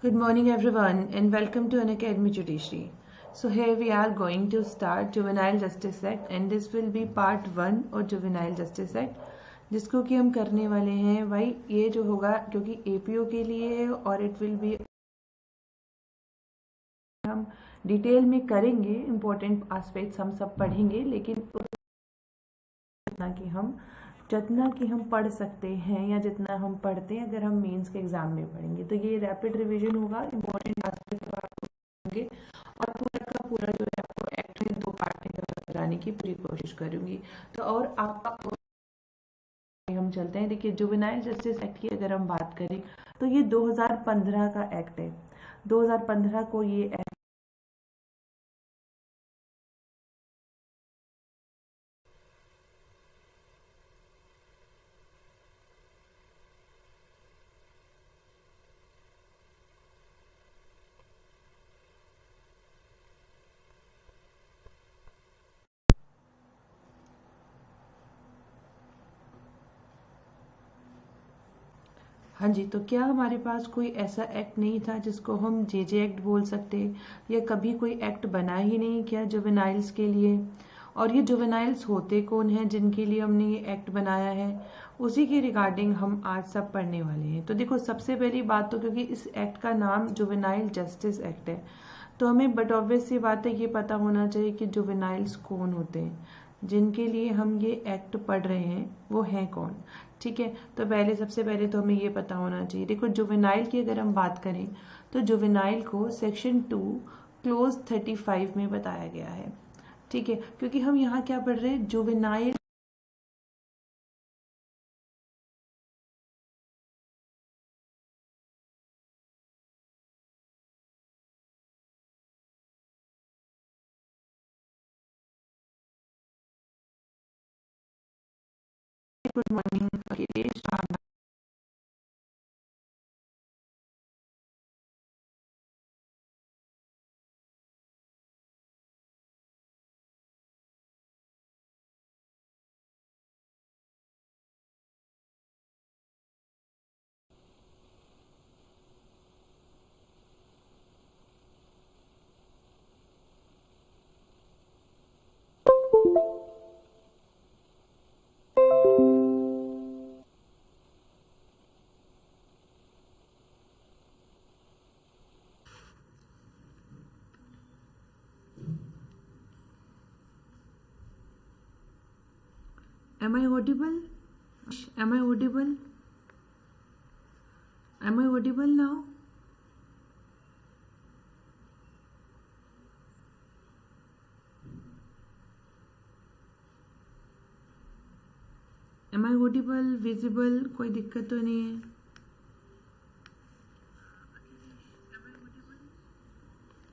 Good morning everyone and welcome to Unacademy Judiciary. So here we are going to start Juvenile Justice Act and this will be part 1 और Juvenile Justice Act जिसको कि हम करने वाले हैं भाई ये जो होगा क्योंकि APO के लिए है और इट विल बी हम डिटेल में करेंगे इम्पोर्टेंट एस्पेक्ट्स हम सब पढ़ेंगे लेकिन जितना कि हम पढ़ सकते हैं या जितना हम पढ़ते हैं अगर हम मेंस के एग्जाम में पढ़ेंगे तो ये रैपिड रिवीजन होगा इम्पोर्टेंट एस्पेक्ट आपको होंगे और पूरा का पूरा जो है आपको एक्ट में 2 पार्ट में कराने की पूरी कोशिश करूंगी। तो और आपका हम चलते हैं। देखिए जुवेनाइल जस्टिस एक्ट की अगर हम बात करें तो ये 2015 का एक्ट है। 2015 को ये एक्ट हाँ जी, तो क्या हमारे पास कोई ऐसा एक्ट नहीं था जिसको हम जेजे एक्ट बोल सकते या कभी कोई एक्ट बना ही नहीं किया जुवेनाइल्स के लिए। और ये जुवेनाइल्स होते कौन हैं जिनके लिए हमने ये एक्ट बनाया है, उसी के रिगार्डिंग हम आज सब पढ़ने वाले हैं। तो देखो सबसे पहली बात तो क्योंकि इस एक्ट का नाम जुवेनाइल जस्टिस एक्ट है तो हमें बट ऑब्वियस सी बात है ये पता होना चाहिए कि जुवेनाइल्स कौन होते हैं जिनके लिए हम ये एक्ट पढ़ रहे हैं, वो हैं कौन। ठीक है, तो सबसे पहले तो हमें ये पता होना चाहिए। देखो जुवेनाइल की अगर हम बात करें तो जुवेनाइल को सेक्शन 2 क्लोज 35 में बताया गया है। ठीक है, क्योंकि हम यहाँ क्या पढ़ रहे हैं, juvenile good morning Akhilesh. Am I audible? Am I audible? Am I audible now? Am I audible? Visible? कोई दिक्कत तो नहीं है?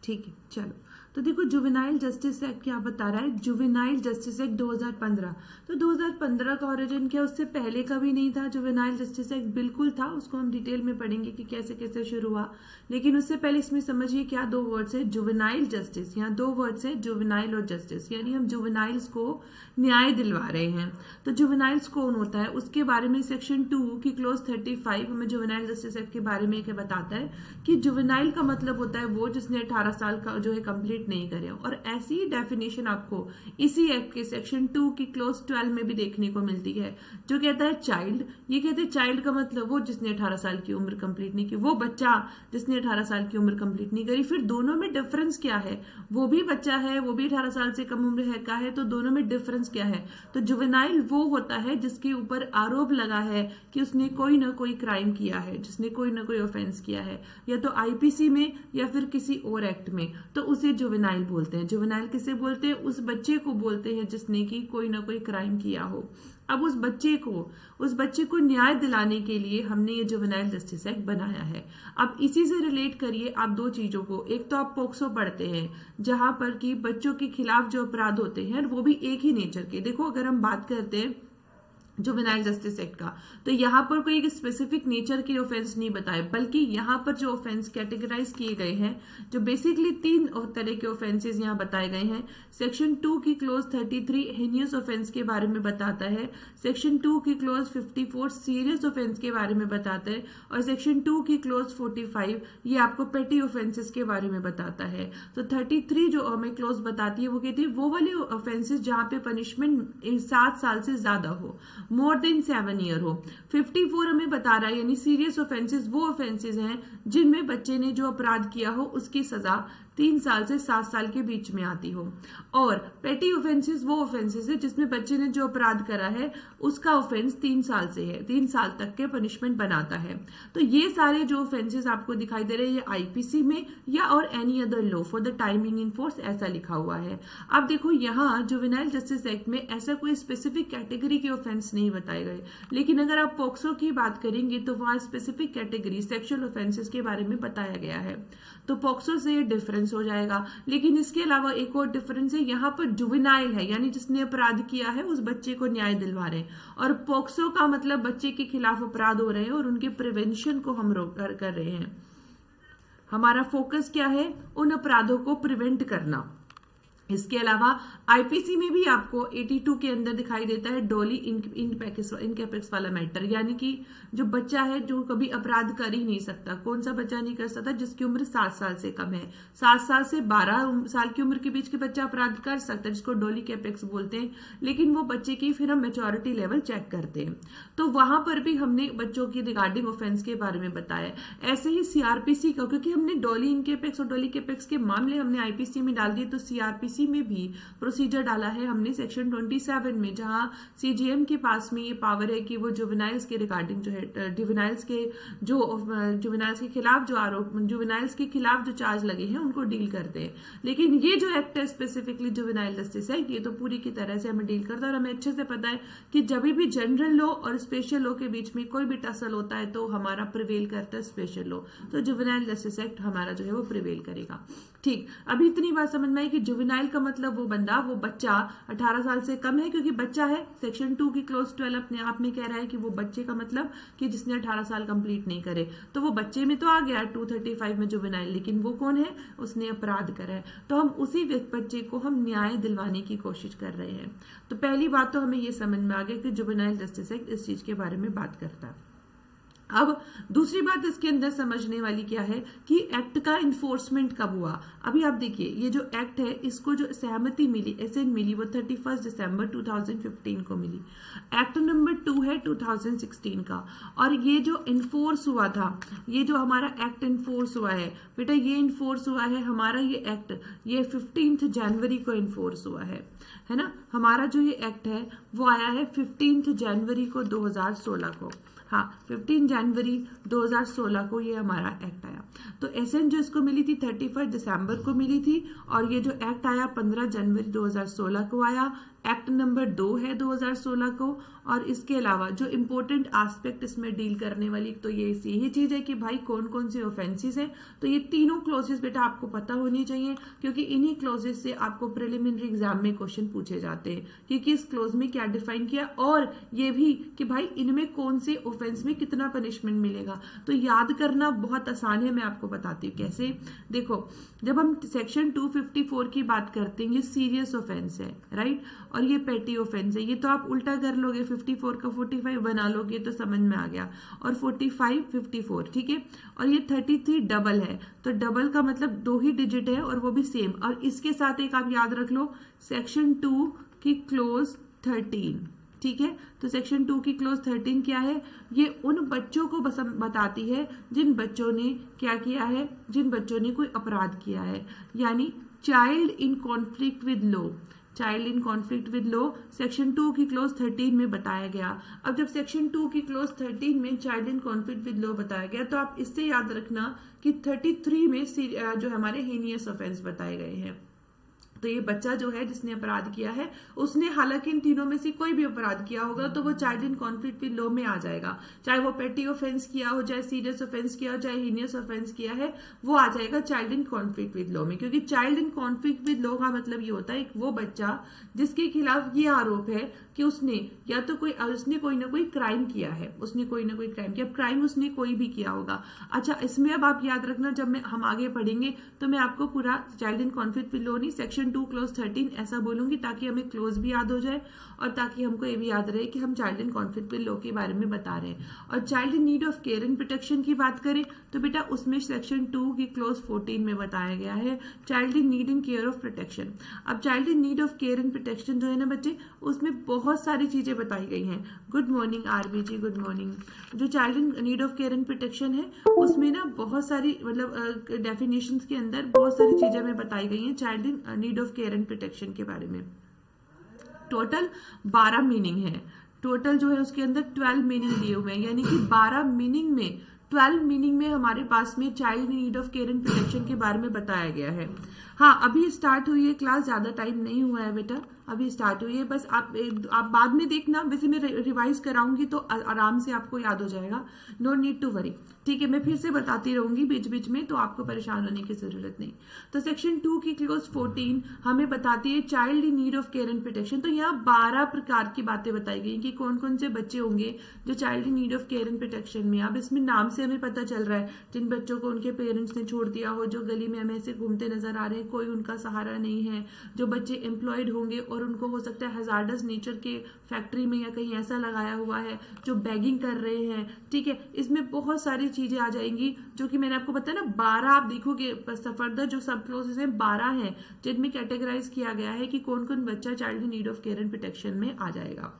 ठीक है, चलो। तो देखो जुवेनाइल जस्टिस एक्ट क्या बता रहा है, जुवेनाइल जस्टिस एक्ट 2015। तो 2015 का ओरिजिन क्या, उससे पहले का भी नहीं था। जुवेनाइल जस्टिस एक्ट बिल्कुल था, उसको हम डिटेल में पढ़ेंगे कि कैसे कैसे शुरू हुआ। लेकिन उससे पहले इसमें समझिए क्या 2 वर्ड्स है, जुवेनाइल जस्टिस। यहाँ 2 वर्ड्स है, जुवेनाइल और जस्टिस, यानी हम जुवेनाइल्स को न्याय दिलवा रहे हैं। तो जुवेनाइल्स कौन होता है उसके बारे में सेक्शन 2 की क्लोज 35 हमें जुवेनाइल जस्टिस एक्ट के बारे में क्या बताता है कि जुवेनाइल का मतलब होता है वो जिसने 18 साल का जो है कंप्लीट नहीं करे। और ऐसी डेफिनेशन आपको इसी एक्ट के सेक्शन 2 की क्लोज 12 में भी देखने को मिलती है, जो कहता है चाइल्ड। ये कहते हैं चाइल्ड का मतलब वो जिसने 18 साल की उम्र कंप्लीट नहीं की, वो बच्चा जिसने 18 साल की उम्र कंप्लीट नहीं करी। फिर दोनों में डिफरेंस क्या है, वो भी बच्चा है, वो भी 18 साल से कम उम्र है का है, तो दोनों में डिफरेंस क्या है। तो जुवेनाइल वो होता है जिसके ऊपर आरोप लगा है कि उसने कोई ना कोई क्राइम किया है, जिसने कोई ना कोई ऑफेंस किया है, या तो आईपीसी में या फिर किसी और एक्ट में, तो उसे जुवेनाइल बोलते हैं। जुवेनाइल किसे बोलते हैं, उस बच्चे को बोलते हैं जिसने की कोई ना कोई क्राइम किया हो। अब उस बच्चे को न्याय दिलाने के लिए हमने ये जुवेनाइल जस्टिस एक्ट बनाया है। अब इसी से रिलेट करिए आप 2 चीजों को। एक तो आप पोक्सो पढ़ते हैं जहां पर कि बच्चों के खिलाफ जो अपराध होते हैं वो भी एक ही नेचर के। देखो अगर हम बात करते हैं जुवेनाइल जस्टिस एक्ट का। तो यहाँ पर कोई एक स्पेसिफिक नेचर के ऑफेंस नहीं बताए, बल्कि यहाँ पर जो ऑफेंस कैटेगराइज किए गए हैं, जो बेसिकली 3 तरह के ऑफेंसेस यहाँ बताए गए हैं। सेक्शन 2 की क्लोज 33 हेनियस ऑफेंस के बारे में बताता है, सेक्शन 2 की क्लोज 54 सीरियस ऑफेंस के बारे में बताता है, और सेक्शन 2 की क्लोज 45 ये आपको पेटी ऑफेंसेस के बारे में बताता है। तो 33 जो हमें क्लोज बताती है वो कहती है वो वाले ऑफेंसेस जहाँ पे पनिशमेंट 7 साल से ज्यादा हो, मोर देन 7 ईयर हो। 54 हमें बता रहा है यानी सीरियस ऑफेंसेस वो ऑफेंसेस हैं जिनमें बच्चे ने जो अपराध किया हो उसकी सजा 3 साल से 7 साल के बीच में आती हो, और पेटी ऑफेंसेस वो ऑफेंसेस है जिसमें बच्चे ने जो अपराध करा है उसका ऑफेंस 3 साल से है, 3 साल तक के पनिशमेंट बनाता है। तो ये सारे जो ऑफेंसेस आपको दिखाई दे रहे हैं ये आईपीसी में या और any other law for the timing in force ऐसा लिखा हुआ है। अब देखो यहाँ जुवेनाइल जस्टिस एक्ट में ऐसा कोई स्पेसिफिक कैटेगरी के ऑफेंस नहीं बताए गए, लेकिन अगर आप पॉक्सो की बात करेंगे तो वहां स्पेसिफिक कैटेगरी सेक्सुअल ऑफेंसेस के बारे में बताया गया है, तो पॉक्सो से ये डिफरेंस हो जाएगा। लेकिन इसके अलावा एक और डिफरेंस है, यहाँ पर जुवेनाइल है यानी जिसने अपराध किया है उस बच्चे को न्याय दिलवा रहे हैं, और पॉक्सो का मतलब बच्चे के खिलाफ अपराध हो रहे हैं और उनके प्रिवेंशन को हम रोक कर रहे हैं। हमारा फोकस क्या है, उन अपराधों को प्रिवेंट करना। इसके अलावा आईपीसी में भी आपको 82 के अंदर दिखाई देता है डोली इनकैपेक्स वाला मैटर, यानी कि जो बच्चा है जो कभी अपराध कर ही नहीं सकता। कौन सा बच्चा नहीं कर सकता, जिसकी उम्र 7 साल से कम है। 7 साल से 12 साल की उम्र के बीच के बच्चा अपराध कर सकता है, जिसको डोली कैपेक्स बोलते हैं, लेकिन वो बच्चे की फिर हम मेच्योरिटी लेवल चेक करते हैं। तो वहां पर भी हमने बच्चों की रिगार्डिंग ऑफेंस के बारे में बताया। ऐसे ही सीआरपीसी का, क्योंकि हमने डोली इनकैपेक्स और डोली कैपेक्स के मामले हमने आईपीसी में डाल दिए, तो सीआरपीसी में भी प्रोसीजर डाला है हमने सेक्शन 27 में, जहां सीजीएम के पास में ये पावर है कि वो जुवेनाइल्स के रिगार्डिंग जो है जुवेनाइल्स के खिलाफ जो आरोप, जुवेनाइल्स के खिलाफ जो चार्ज लगे हैं उनको डील करते हैं। लेकिन ये जो एक्ट है स्पेसिफिकली जुवेनाइल जस्टिस एक्ट, ये तो पूरी की तरह से हमें डील करता है, और हमें अच्छे से पता है कि जब भी जनरल लॉ और स्पेशल लॉ के बीच में कोई भी टसल होता है तो हमारा प्रिवेल करता है स्पेशल लॉ, तो जुवेनाइल जस्टिस एक्ट हमारा जो है वो प्रिवेल करेगा। ठीक, अभी इतनी बात समझ में आई कि जुवेनाइल का मतलब वो बंदा, वो बच्चा 18 साल से कम है, क्योंकि बच्चा है। सेक्शन 2 की क्लोज 12 अपने आप में कह रहा है कि वो बच्चे का मतलब कि जिसने 18 साल कंप्लीट नहीं करे, तो वो बच्चे में तो आ गया 235 में जुवेनाइल, लेकिन वो कौन है, उसने अपराध करा है, तो हम उसी बच्चे को हम न्याय दिलवाने की कोशिश कर रहे हैं। तो पहली बात तो हमें ये समझ में आ गया कि जुवेनाइल जस्टिस एक्ट इस चीज के बारे में बात करता है। अब दूसरी बात इसके अंदर समझने वाली क्या है कि एक्ट का इन्फोर्समेंट कब हुआ। अभी आप देखिए, ये जो एक्ट है इसको जो सहमति मिली, एसेंट मिली, वो 31 दिसंबर 2015 को मिली। एक्ट नंबर 2 है 2016 का, और ये जो इन्फोर्स हुआ था, ये जो हमारा एक्ट इन्फोर्स हुआ है बेटा, ये इन्फोर्स हुआ है हमारा ये एक्ट, ये 15 जनवरी को इन्फोर्स हुआ है ना। हमारा जो ये एक्ट है वो आया है 15 जनवरी को 2016 को, हाँ 15 जनवरी 2016 को ये हमारा एक्ट आया। तो एसेंट जो इसको मिली थी 31 दिसंबर को मिली थी, और ये जो एक्ट आया 15 जनवरी 2016 को आया। एक्ट नंबर 2 है 2016 को, और इसके अलावा जो इम्पोर्टेंट एस्पेक्ट इसमें डील करने वाली तो ये यही चीज है कि भाई कौन कौन से ऑफेंसेस हैं। तो ये तीनों क्लॉजेस बेटा आपको पता होनी चाहिए, क्योंकि इन्हीं क्लॉजेस से आपको प्रिलिमिनरी एग्जाम में क्वेश्चन पूछे जाते हैं, क्योंकि इस क्लॉज में क्या डिफाइन किया, और ये भी कि भाई इनमें कौन से ऑफेंस में कितना पनिशमेंट मिलेगा। तो याद करना बहुत आसान है, मैं आपको बताती हूँ कैसे। देखो, जब हम सेक्शन 254 की बात करते हैं, ये सीरियस ऑफेंस है, राइट, और ये पेटी ऑफेंस है। ये तो आप उल्टा कर लोगे, 54 का 45 बना लोगे तो समझ में आ गया, और 45 54, ठीक है। और ये 33 डबल है, तो डबल का मतलब 2 ही डिजिट है और वो भी सेम। और इसके साथ एक आप याद रख लो, सेक्शन 2 की क्लोज 13, ठीक है। तो सेक्शन 2 की क्लोज 13 क्या है, ये उन बच्चों को बताती है जिन बच्चों ने क्या किया है, जिन बच्चों ने कोई अपराध किया है, यानी child in conflict with law, child in conflict with law section 2 की क्लोज 13 में बताया गया। अब जब सेक्शन 2 की क्लोज 13 में child in conflict with law बताया गया, तो आप इससे याद रखना कि 33 में जो हमारे हेनियस ऑफेंस बताए गए हैं। तो ये बच्चा जो है जिसने अपराध किया है उसने हालांकि इन तीनों में से कोई भी अपराध किया होगा तो वो child in conflict with law में आ जाएगा, चाहे वो पेटी ऑफेंस किया हो, चाहे सीरियस ऑफेंस किया हो, चाहे हीनियस ऑफेंस किया है, वो आ जाएगा child in conflict with law में। क्योंकि child in conflict with law का मतलब ये होता है वो बच्चा जिसके खिलाफ ये आरोप है कि उसने या तो उसने कोई ना कोई क्राइम किया है, उसने कोई ना कोई क्राइम किया, क्राइम उसने कोई भी किया होगा। अच्छा, इसमें अब आप याद रखना जब हम आगे पढ़ेंगे तो मैं आपको पूरा child in conflict with law नहीं, सेक्शन 2 क्लॉज 13 ऐसा बोलूंगी ताकि हमें क्लोज भी याद हो जाए और ताकि हमको ये भी याद रहे कि हम child in conflict with law के बारे में बता रहे हैं। और child in need of care and protection की बात करें तो बेटा उसमें सेक्शन 2 की क्लॉज 14 में बताया गया है child in need in care of protection. अब child in need of care and protection जो है ना बच्चे, उसमें बहुत सारी चीजें बताई गई हैं। गुड मॉर्निंग आरबी जी, गुड मॉर्निंग। जो child in need of care and protection है उसमें ना बहुत सारी मतलब डेफिनेशंस के अंदर बहुत सारी चीजें हमें बताई गई हैं child in need of care and protection के बारे में। टोटल 12 मीनिंग है, टोटल जो है उसके अंदर 12 मीनिंग दिए हुए हैं, यानी कि 12 मीनिंग में 12 मीनिंग में हमारे पास में child need of care and protection के बारे में बताया गया है। हाँ, अभी स्टार्ट हुई है क्लास, ज्यादा टाइम नहीं हुआ है बेटा, अभी स्टार्ट हुई है, बस आप बाद में देखना, वैसे मैं रिवाइज कराऊंगी तो आराम से आपको याद हो जाएगा, नो नीड टू वरी। ठीक है, मैं फिर से बताती रहूंगी बीच बीच में, तो आपको परेशान होने की जरूरत नहीं। तो सेक्शन 2 की क्लॉज 14 हमें बताती है child in need of care and protection. तो यहाँ 12 प्रकार की बातें बताई गई कि कौन कौन से बच्चे होंगे जो child in need of care and protection में। अब इसमें नाम से हमें पता चल रहा है जिन बच्चों को उनके पेरेंट्स ने छोड़ दिया हो, जो गली में हमें ऐसे घूमते नजर आ रहे हैं, कोई उनका सहारा नहीं है, जो बच्चे एम्प्लॉयड होंगे और उनको हो सकता है हजार्डस नेचर के फैक्ट्री में या कहीं ऐसा लगाया हुआ है, जो बैगिंग कर रहे हैं। ठीक है, इसमें बहुत सारी चीजें आ जाएंगी जो कि मैंने आपको बताया ना, 12 आप देखोगे फर्दर जो सब क्लोजेस हैं 12 हैं जिनमें कैटेगराइज किया गया है कि कौन कौन बच्चा child in need of care and protection में आ जाएगा।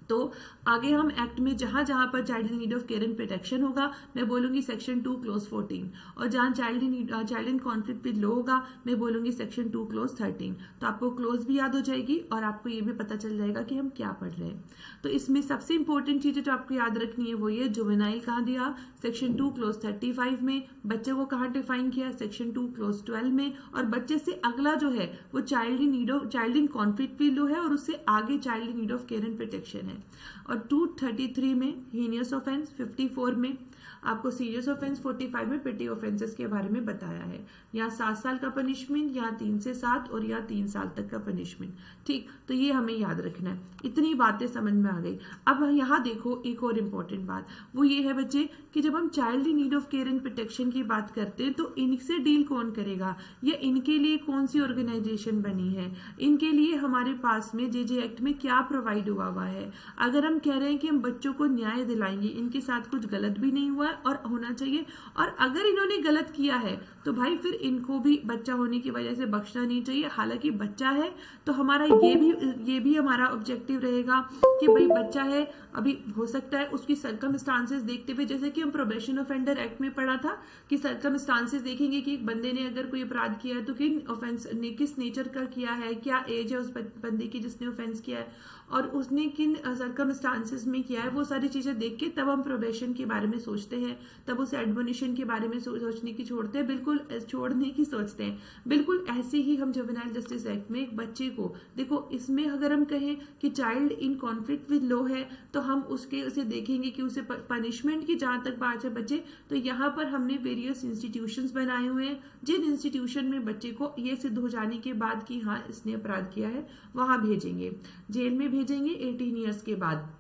तो आगे हम एक्ट में जहां जहां पर child in need of care and protection होगा मैं बोलूंगी सेक्शन 2 क्लॉज 14, और जहां child in conflict with law होगा मैं बोलूंगी सेक्शन 2 क्लॉज 13। तो आपको क्लोज भी याद हो जाएगी और आपको ये भी पता चल जाएगा कि हम क्या पढ़ रहे हैं। तो इसमें सबसे इंपॉर्टेंट चीजें जो आपको याद रखनी है वो ये, जुवेनाइल कहाँ दिया, सेक्शन 2 क्लॉज 35 में, बच्चे को कहाँ डिफाइन किया, सेक्शन 2 क्लॉज 12 में, और बच्चे से अगला जो है वो child in conflict with law है और उससे आगे child in need of care and protection है। और 233 में हीनियस ऑफेंस, 54 में आपको सीरियस ऑफेंस, 45 में पेटी ऑफेंसेस के बारे में बताया है। यहाँ 7 साल का पनिशमेंट, यहाँ 3 से 7 और यहाँ 3 साल तक का पनिशमेंट। ठीक, तो ये हमें याद रखना है। इतनी बातें समझ में आ गई। अब यहाँ देखो एक और इम्पोर्टेंट बात, वो ये है बच्चे कि जब हम child in need of care and protection की बात करते हैं तो इनसे डील कौन करेगा, या इनके लिए कौन सी ऑर्गेनाइजेशन बनी है, इनके लिए हमारे पास में जेजे एक्ट में क्या प्रोवाइड हुआ है। अगर हम कह रहे हैं कि हम बच्चों को न्याय दिलाएंगे, इनके साथ कुछ गलत भी नहीं हुआ है और होना चाहिए, और अगर इन्होंने गलत किया है तो भाई फिर इनको भी बच्चा होने की वजह से बख्शना नहीं चाहिए। हालांकि बच्चा है तो हमारा ये भी हमारा ऑब्जेक्टिव रहेगा कि भाई बच्चा है, अभी हो सकता है उसकी सर्कमस्टांसेस देखते हुए, जैसे कि हम प्रोबेशन ऑफेंडर एक्ट में पढ़ा था कि सर्कमस्टांसेस देखेंगे कि एक बंदे ने अगर कोई अपराध किया है तो किस नेचर का किया है, क्या एज है उस बंदे की जिसने ऑफेंस किया है और उसने किन सर्कमस्टांसेस में किया है, वो सारी चीजें देख के तब हम प्रोबेशन के बारे में सोचते हैं, तब उसे एडमोनिशन के बारे में सोचने की छोड़ते हैं, बिल्कुल छोड़ने की सोचते हैं। बिल्कुल ऐसे ही हम जुवेनाइल जस्टिस एक्ट में एक बच्चे को देखो, इसमें अगर हम कहें कि child in conflict with law है तो हम उसे देखेंगे कि उसे पनिशमेंट की जहां तक बात है बच्चे, तो यहाँ पर हमने वेरियस इंस्टीट्यूशंस बनाए हुए हैं जिन इंस्टीट्यूशन में बच्चे को ये सिद्ध हो जाने के बाद कि हाँ इसने अपराध किया है वहां भेजेंगे, जेल में भेजेंगे 18 ईयर्स के बाद।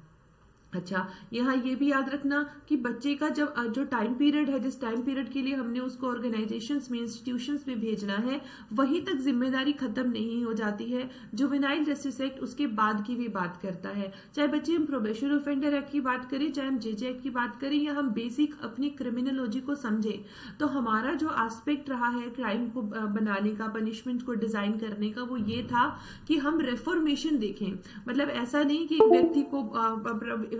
अच्छा, यहाँ ये भी याद रखना कि बच्चे का जो टाइम पीरियड है, जिस टाइम पीरियड के लिए हमने उसको ऑर्गेनाइजेशंस में, इंस्टीट्यूशंस में भेजना है, वहीं तक जिम्मेदारी खत्म नहीं हो जाती है। जुवेनाइल जस्टिस एक्ट उसके बाद की भी बात करता है, चाहे बच्चे हम प्रोबेशन ऑफेंडर एक्ट की बात करें, चाहे हम जेजे एक्ट की बात करें, या हम बेसिक अपनी क्रिमिनोलॉजी को समझे, तो हमारा जो एस्पेक्ट रहा है क्राइम को बनाने का, पनिशमेंट को डिजाइन करने का, वो ये था कि हम रेफॉर्मेशन देखें। मतलब ऐसा नहीं कि एक व्यक्ति को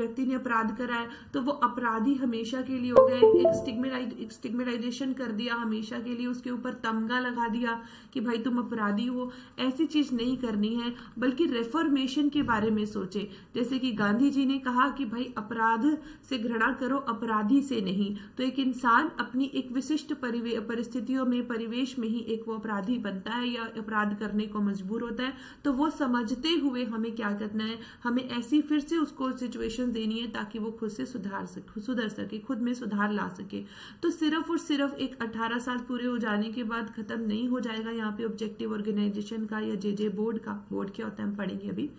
व्यक्ति ने अपराध करा है तो वो अपराधी हमेशा के लिए हो गए, एक स्टिग्मेटाइजेशन कर दिया, हमेशा के लिए उसके ऊपर तमगा लगा दिया कि भाई तुम अपराधी हो। ऐसी चीज नहीं करनी है, बल्कि रेफॉर्मेशन के बारे में सोचे। जैसे कि गांधी जी ने कहा कि भाई अपराध से घृणा करो, अपराधी से नहीं। तो एक इंसान अपनी एक विशिष्ट परिस्थितियों में, परिवेश में ही एक वो अपराधी बनता है या अपराध करने को मजबूर होता है। तो वो समझते हुए हमें क्या करना है, हमें ऐसी फिर से उसको सिचुएशन देनी है ताकि वो खुद से सुधर सके, खुद में सुधार ला सके। तो सिर्फ और सिर्फ एक 18 साल पूरे हो जाने के बाद खत्म नहीं हो जाएगा यहाँ पे ऑब्जेक्टिव ऑर्गेनाइजेशन का या जे बोर्ड का। बोर्ड क्या होता है हम पढ़ेंगे अभी।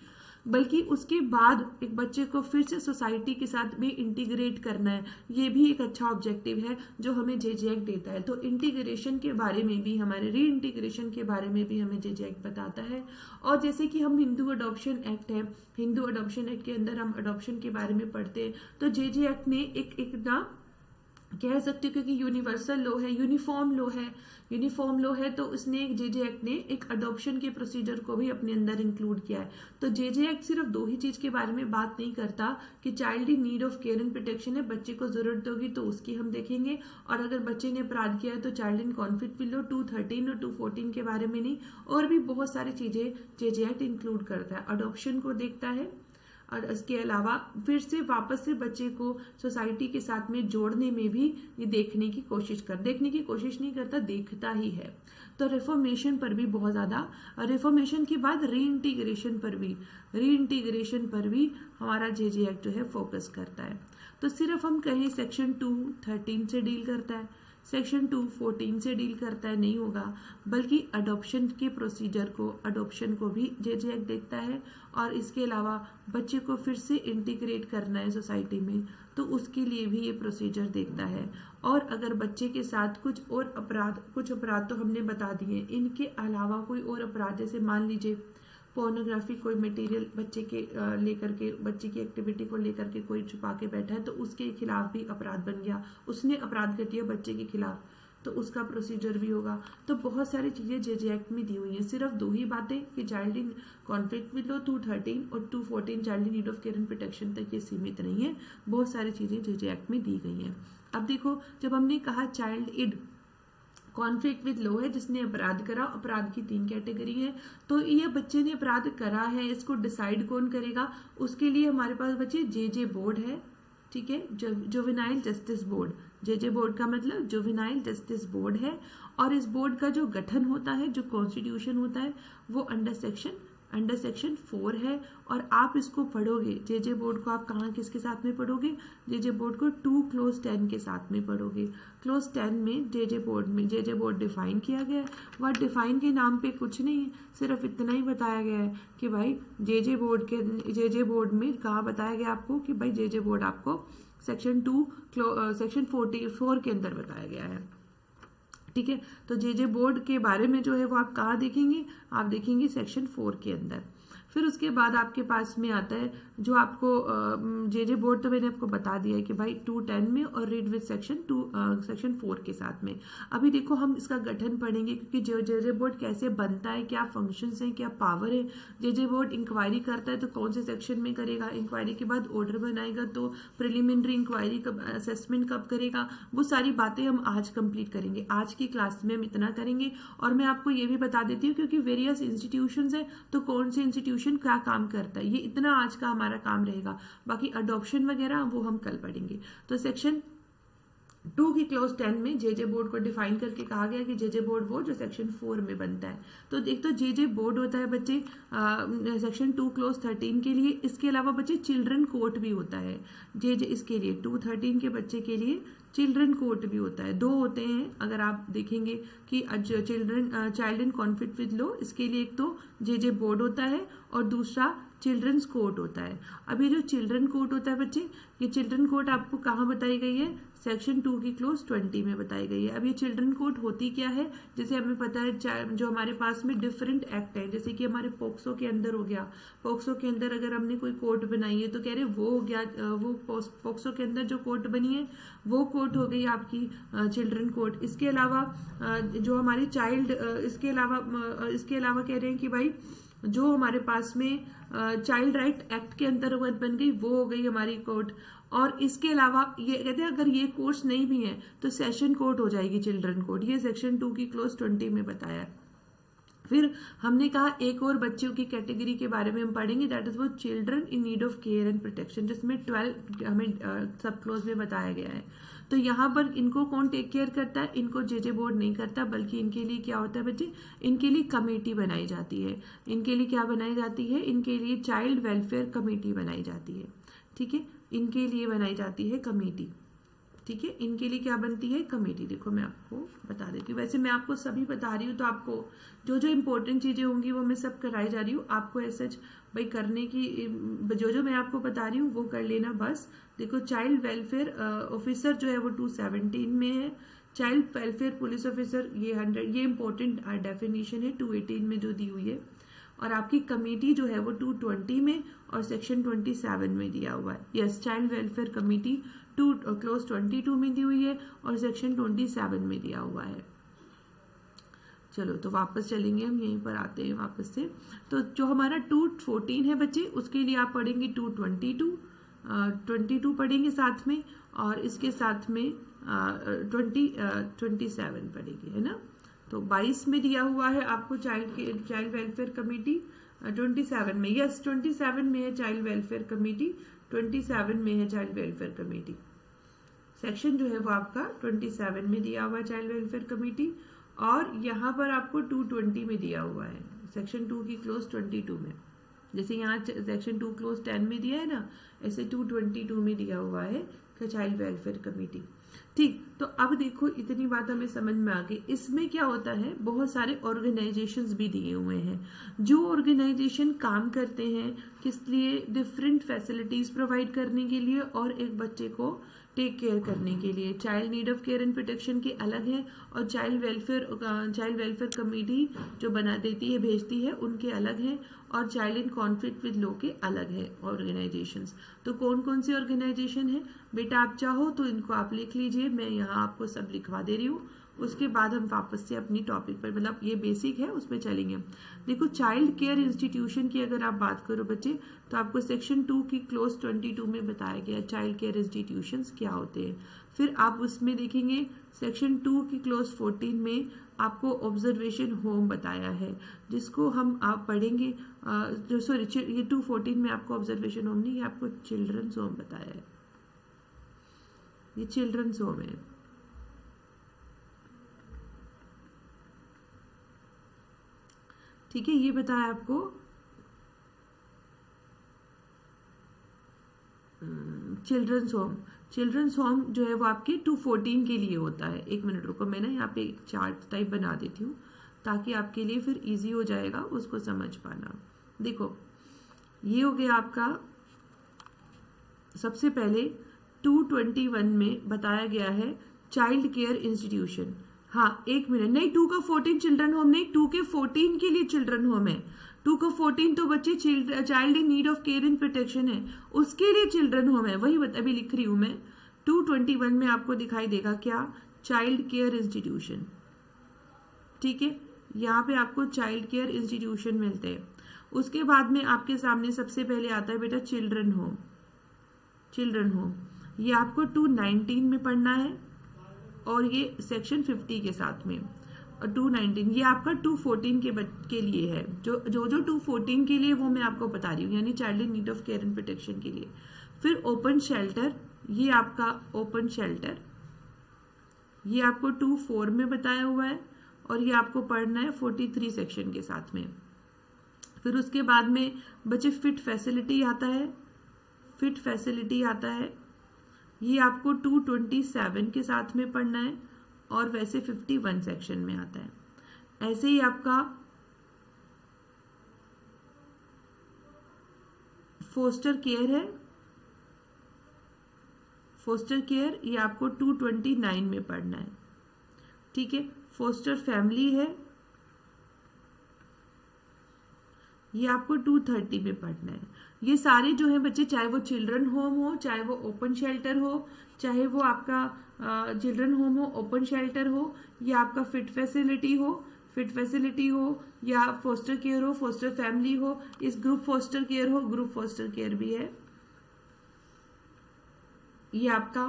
बल्कि उसके बाद एक बच्चे को फिर से सोसाइटी के साथ भी इंटीग्रेट करना है। ये भी एक अच्छा ऑब्जेक्टिव है जो हमें जेजे एक्ट देता है। तो इंटीग्रेशन के बारे में भी, हमारे री इंटीग्रेशन के बारे में भी हमें जेजे एक्ट बताता है। और जैसे कि हम हिंदू अडॉप्शन एक्ट है, हिंदू अडॉप्शन एक्ट के अंदर हम अडॉप्शन के बारे में पढ़ते हैं। तो जेजे एक्ट ने एक ना कह सकते हो क्योंकि यूनिवर्सल लॉ है, यूनिफॉर्म लॉ है, तो उसने एक जेजे एक्ट ने एक अडॉप्शन के प्रोसीजर को भी अपने अंदर इंक्लूड किया है। तो जेजे एक्ट सिर्फ दो ही चीज के बारे में बात नहीं करता कि child in need of care and protection है, बच्चे को जरूरत होगी तो उसकी हम देखेंगे, और अगर बच्चे ने अपराध किया है तो child in conflict with law 213 और 214 के बारे में नहीं, और भी बहुत सारी चीजें जेजे एक्ट इंक्लूड करता है। अडॉप्शन को देखता है और इसके अलावा फिर से वापस से बच्चे को सोसाइटी के साथ में जोड़ने में भी ये देखने की कोशिश नहीं करता, देखता ही है। तो रिफॉर्मेशन पर भी बहुत ज्यादा, रिफॉर्मेशन के बाद रीइंटीग्रेशन पर भी हमारा जेजे एक्ट जो है फोकस करता है। तो सिर्फ हम कहें सेक्शन 213 से डील करता है, सेक्शन 214 से डील करता है, नहीं होगा, बल्कि अडॉप्शन के प्रोसीजर को, अडॉप्शन को भी जेजे एक्ट देखता है। और इसके अलावा बच्चे को फिर से इंटीग्रेट करना है सोसाइटी में, तो उसके लिए भी ये प्रोसीजर देखता है। और अगर बच्चे के साथ कुछ अपराध तो हमने बता दिए, इनके अलावा कोई और अपराध, जैसे मान लीजिए पोर्नोग्राफी कोई मटेरियल बच्चे के लेकर के, बच्चे की एक्टिविटी को लेकर के कोई छुपा के बैठा है, तो उसके खिलाफ भी अपराध बन गया, उसने अपराध कर दिया बच्चे के खिलाफ, तो उसका प्रोसीजर भी होगा। तो बहुत सारी चीजें जेजे एक्ट में दी हुई हैं। सिर्फ दो ही बातें कि child in conflict with law 213 और 214 child in need of care and protection तक ये सीमित नहीं है, बहुत सारी चीजें जेजे एक्ट में दी गई हैं। अब देखो, जब हमने कहा child in conflict with law है, जिसने अपराध करा, अपराध की 3 कैटेगरी है। तो ये बच्चे ने अपराध करा है, इसको डिसाइड कौन करेगा, उसके लिए हमारे पास बच्चे जेजे बोर्ड है, ठीक है, juvenile justice board. JJ board का मतलब जुवेनाइल जस्टिस बोर्ड है। और इस बोर्ड का जो गठन होता है, जो कॉन्स्टिट्यूशन होता है, वो अंडर सेक्शन 4 है। और आप इसको पढ़ोगे, जेजे बोर्ड को आप कहाँ किसके साथ में पढ़ोगे, जेजे बोर्ड को 2 क्लोज 10 के साथ में पढ़ोगे। क्लोज 10 में जेजे बोर्ड डिफाइन किया गया है। वह डिफाइन के नाम पे कुछ नहीं है, सिर्फ इतना ही बताया गया है कि भाई जेजे बोर्ड में कहाँ बताया गया आपको कि भाई जेजे बोर्ड आपको सेक्शन 44 के अंदर बताया गया है, ठीक है। तो जेजे बोर्ड के बारे में जो है वो आप कहाँ देखेंगे, आप देखेंगे सेक्शन 4 के अंदर। फिर उसके बाद आपके पास में आता है जो आपको जेजे बोर्ड, तो मैंने आपको बता दिया है कि भाई 210 में और रीड विद सेक्शन 4 के साथ में। अभी देखो हम इसका गठन पढ़ेंगे, क्योंकि जेजे बोर्ड कैसे बनता है, क्या फंक्शंस हैं, क्या पावर है। जेजे बोर्ड इंक्वायरी करता है तो कौन से सेक्शन में करेगा, इंक्वायरी के बाद ऑर्डर बनाएगा तो प्रिलिमिनरी इंक्वायरी कब, असेसमेंट कब करेगा, वो सारी बातें हम आज कंप्लीट करेंगे। आज की क्लास में हम इतना करेंगे। और मैं आपको ये भी बता देती हूँ, क्योंकि वेरियस इंस्टीट्यूशंस है, तो कौन से इंस्टीट्यूशन क्या काम करता है, ये इतना आज का हमारा काम रहेगा। बाकी अडॉप्शन वगैरह वो हम कल पढ़ेंगे। तो सेक्शन 2 की क्लोज 10 में जेजे बोर्ड को डिफाइन करके कहा गया कि जेजे बोर्ड वो जो सेक्शन 4 में बनता है। तो एक तो जेजे बोर्ड होता है बच्चे सेक्शन 2 क्लोज 13 के लिए। इसके अलावा बच्चे चिल्ड्रन कोर्ट भी होता है जेजे, इसके लिए 213 के बच्चे के लिए चिल्ड्रन कोर्ट भी होता है। 2 होते हैं, अगर आप देखेंगे कि child in conflict with law, इसके लिए एक तो जेजे बोर्ड होता है और दूसरा चिल्ड्रंस कोर्ट होता है। अब ये जो चिल्ड्रन कोर्ट होता है बच्चे, ये चिल्ड्रन कोर्ट आपको कहाँ बताई गई है, सेक्शन 2 की क्लोज 20 में बताई गई है। अब ये चिल्ड्रन कोर्ट होती क्या है, जैसे हमें पता है जो हमारे पास में डिफरेंट एक्ट है, जैसे कि हमारे पोक्सो के अंदर हो गया, पोक्सो के अंदर अगर हमने कोई कोर्ट बनाई है तो कह रहे वो हो गया, वो पोक्सो के अंदर जो कोर्ट बनी है वो कोर्ट हो गई आपकी चिल्ड्रन कोर्ट। इसके अलावा जो हमारी इसके अलावा कह रहे हैं कि भाई जो हमारे पास में चाइल्ड राइट एक्ट के अंतर्गत बन गई वो हो गई हमारी कोर्ट। और इसके अलावा ये कहते हैं अगर ये कोर्ट्स नहीं भी है तो सेशन कोर्ट हो जाएगी चिल्ड्रन कोर्ट। ये सेक्शन 2 की क्लोज 20 में बताया है। फिर हमने कहा एक और बच्चों की कैटेगरी के बारे में हम पढ़ेंगे, दैट इज वो children in need of care and protection, जिसमें 12 हमें सब क्लोज में बताया गया है। तो यहाँ पर इनको कौन टेक केयर करता है? इनको जेजे बोर्ड नहीं करता, बल्कि इनके लिए क्या होता है बच्चे, इनके लिए कमेटी बनाई जाती है। इनके लिए क्या बनाई जाती है? इनके लिए चाइल्ड वेलफेयर कमेटी बनाई जाती है। ठीक है, इनके लिए बनाई जाती है कमेटी। ठीक है, इनके लिए क्या बनती है? कमेटी। देखो मैं आपको बता देती हूँ, वैसे मैं आपको सभी बता रही हूँ, तो आपको जो जो इंपॉर्टेंट चीजें होंगी वो मैं सब कराई जा रही हूँ। आपको ऐसा भाई करने की, जो जो मैं आपको बता रही हूँ वो कर लेना बस। देखो चाइल्ड वेलफेयर ऑफिसर जो है वो 217 में है। चाइल्ड वेलफेयर पुलिस ऑफिसर ये 100, ये इंपॉर्टेंट डेफिनेशन है 218 में जो दी हुई है। और आपकी कमेटी जो है वो 220 में और सेक्शन 27 में दिया हुआ है। Yes, child welfare committee close 22 में दी हुई है और सेक्शन 27 में दिया हुआ है। चलो तो वापस चलेंगे, हम यहीं पर आते हैं वापस से। तो जो हमारा 214 है बच्चे, उसके लिए आप पढ़ेंगे 22 पढ़ेंगे साथ में, और इसके साथ में 27 पढ़ेंगे, है ना। तो 22 में दिया हुआ है आपको चाइल्ड वेलफेयर कमेटी, 27 में, यस 27 में है चाइल्ड वेलफेयर कमेटी, 27 में है चाइल्ड वेलफेयर कमेटी। सेक्शन जो है वो आपका 27 में दिया हुआ है चाइल्ड वेलफेयर कमेटी, और यहाँ पर आपको 220 में दिया हुआ है सेक्शन 2 की क्लोज 22 में। जैसे यहाँ सेक्शन 2 क्लोज 10 में दिया है ना, ऐसे 222 में दिया हुआ है चाइल्ड वेलफेयर कमेटी। ठीक, तो अब देखो इतनी बात हमें समझ में आ गई। इसमें क्या होता है, बहुत सारे ऑर्गेनाइजेशंस भी दिए हुए हैं। जो ऑर्गेनाइजेशन काम करते हैं किस लिए? डिफरेंट फैसिलिटीज प्रोवाइड करने के लिए और एक बच्चे को टेक केयर करने के लिए। Child need of care and protection के अलग है, और चाइल्ड वेलफेयर कमेटी जो बना देती है, भेजती है, उनके अलग है, और child in conflict with law के अलग है ऑर्गेनाइजेशंस। तो कौन कौन सी ऑर्गेनाइजेशन है बेटा, आप चाहो तो इनको आप लिख लीजिए, मैं यहाँ आपको सब लिखवा दे रही हूँ। उसके बाद हम वापस से अपनी टॉपिक पर, मतलब ये बेसिक है उसमें चलेंगे। देखो चाइल्ड केयर इंस्टीट्यूशन की अगर आप बात करो बच्चे, तो आपको सेक्शन 2 की क्लोज 22 में बताया गया चाइल्ड केयर इंस्टीट्यूशंस क्या होते हैं। फिर आप उसमें देखेंगे सेक्शन 2 की क्लोज 14 में आपको ऑब्जर्वेशन होम बताया है, जिसको हम आप पढ़ेंगे, सॉरी ये 214 में आपको ऑब्जर्वेशन होम नहीं, ये आपको चिल्ड्रंस होम बताया है, ये चिल्ड्रंस होम है। ठीक है, ये बताया आपको चिल्ड्रंस होम। चिल्ड्रंस होम जो है वो आपके 214 के लिए होता है। एक मिनट रुको, मैं ना यहाँ पे एक चार्ट टाइप बना देती हूँ ताकि आपके लिए फिर इजी हो जाएगा उसको समझ पाना। देखो ये हो गया आपका, सबसे पहले 221 में बताया गया है चाइल्ड केयर इंस्टीट्यूशन। हाँ एक मिनट, नहीं 2 का 14 चिल्ड्रन होम नहीं, 2 के 14 के लिए चिल्ड्रन होम है। 2 का 14 तो बच्चे child in need of care and protection है, उसके लिए चिल्ड्रन होम है, वही अभी लिख रही हूं मैं। 221 में आपको दिखाई देगा क्या, चाइल्ड केयर इंस्टीट्यूशन। ठीक है, यहाँ पे आपको चाइल्ड केयर इंस्टीट्यूशन मिलते हैं। उसके बाद में आपके सामने सबसे पहले आता है बेटा चिल्ड्रन होम। चिल्ड्रन होम ये आपको 219 में पढ़ना है, और ये सेक्शन 50 के साथ में, और 219 ये आपका 214 के लिए है। जो 214 के लिए वो मैं आपको बता रही हूँ, यानी child in need of care and protection के लिए। फिर ओपन शेल्टर, ये आपका ओपन शेल्टर, ये आपको 24 में बताया हुआ है, और ये आपको पढ़ना है 43 सेक्शन के साथ में। फिर उसके बाद में बच्चे फिट फैसिलिटी आता है, फिट फैसिलिटी आता है, ये आपको 227 के साथ में पढ़ना है, और वैसे 51 सेक्शन में आता है। ऐसे ही आपका फोस्टर केयर है, फोस्टर केयर ये आपको 229 में पढ़ना है। ठीक है, फोस्टर फैमिली है, ये आपको 230 में पढ़ना है। ये सारे जो है बच्चे, चाहे वो चिल्ड्रन होम हो, चाहे वो ओपन शेल्टर हो, चाहे वो आपका चिल्ड्रन होम हो, ओपन शेल्टर हो, या आपका फिट फैसिलिटी हो, फिट फैसिलिटी हो या फोस्टर केयर हो, फोस्टर फैमिली हो, इस ग्रुप फोस्टर केयर हो, ग्रुप फोस्टर केयर भी है। ये आपका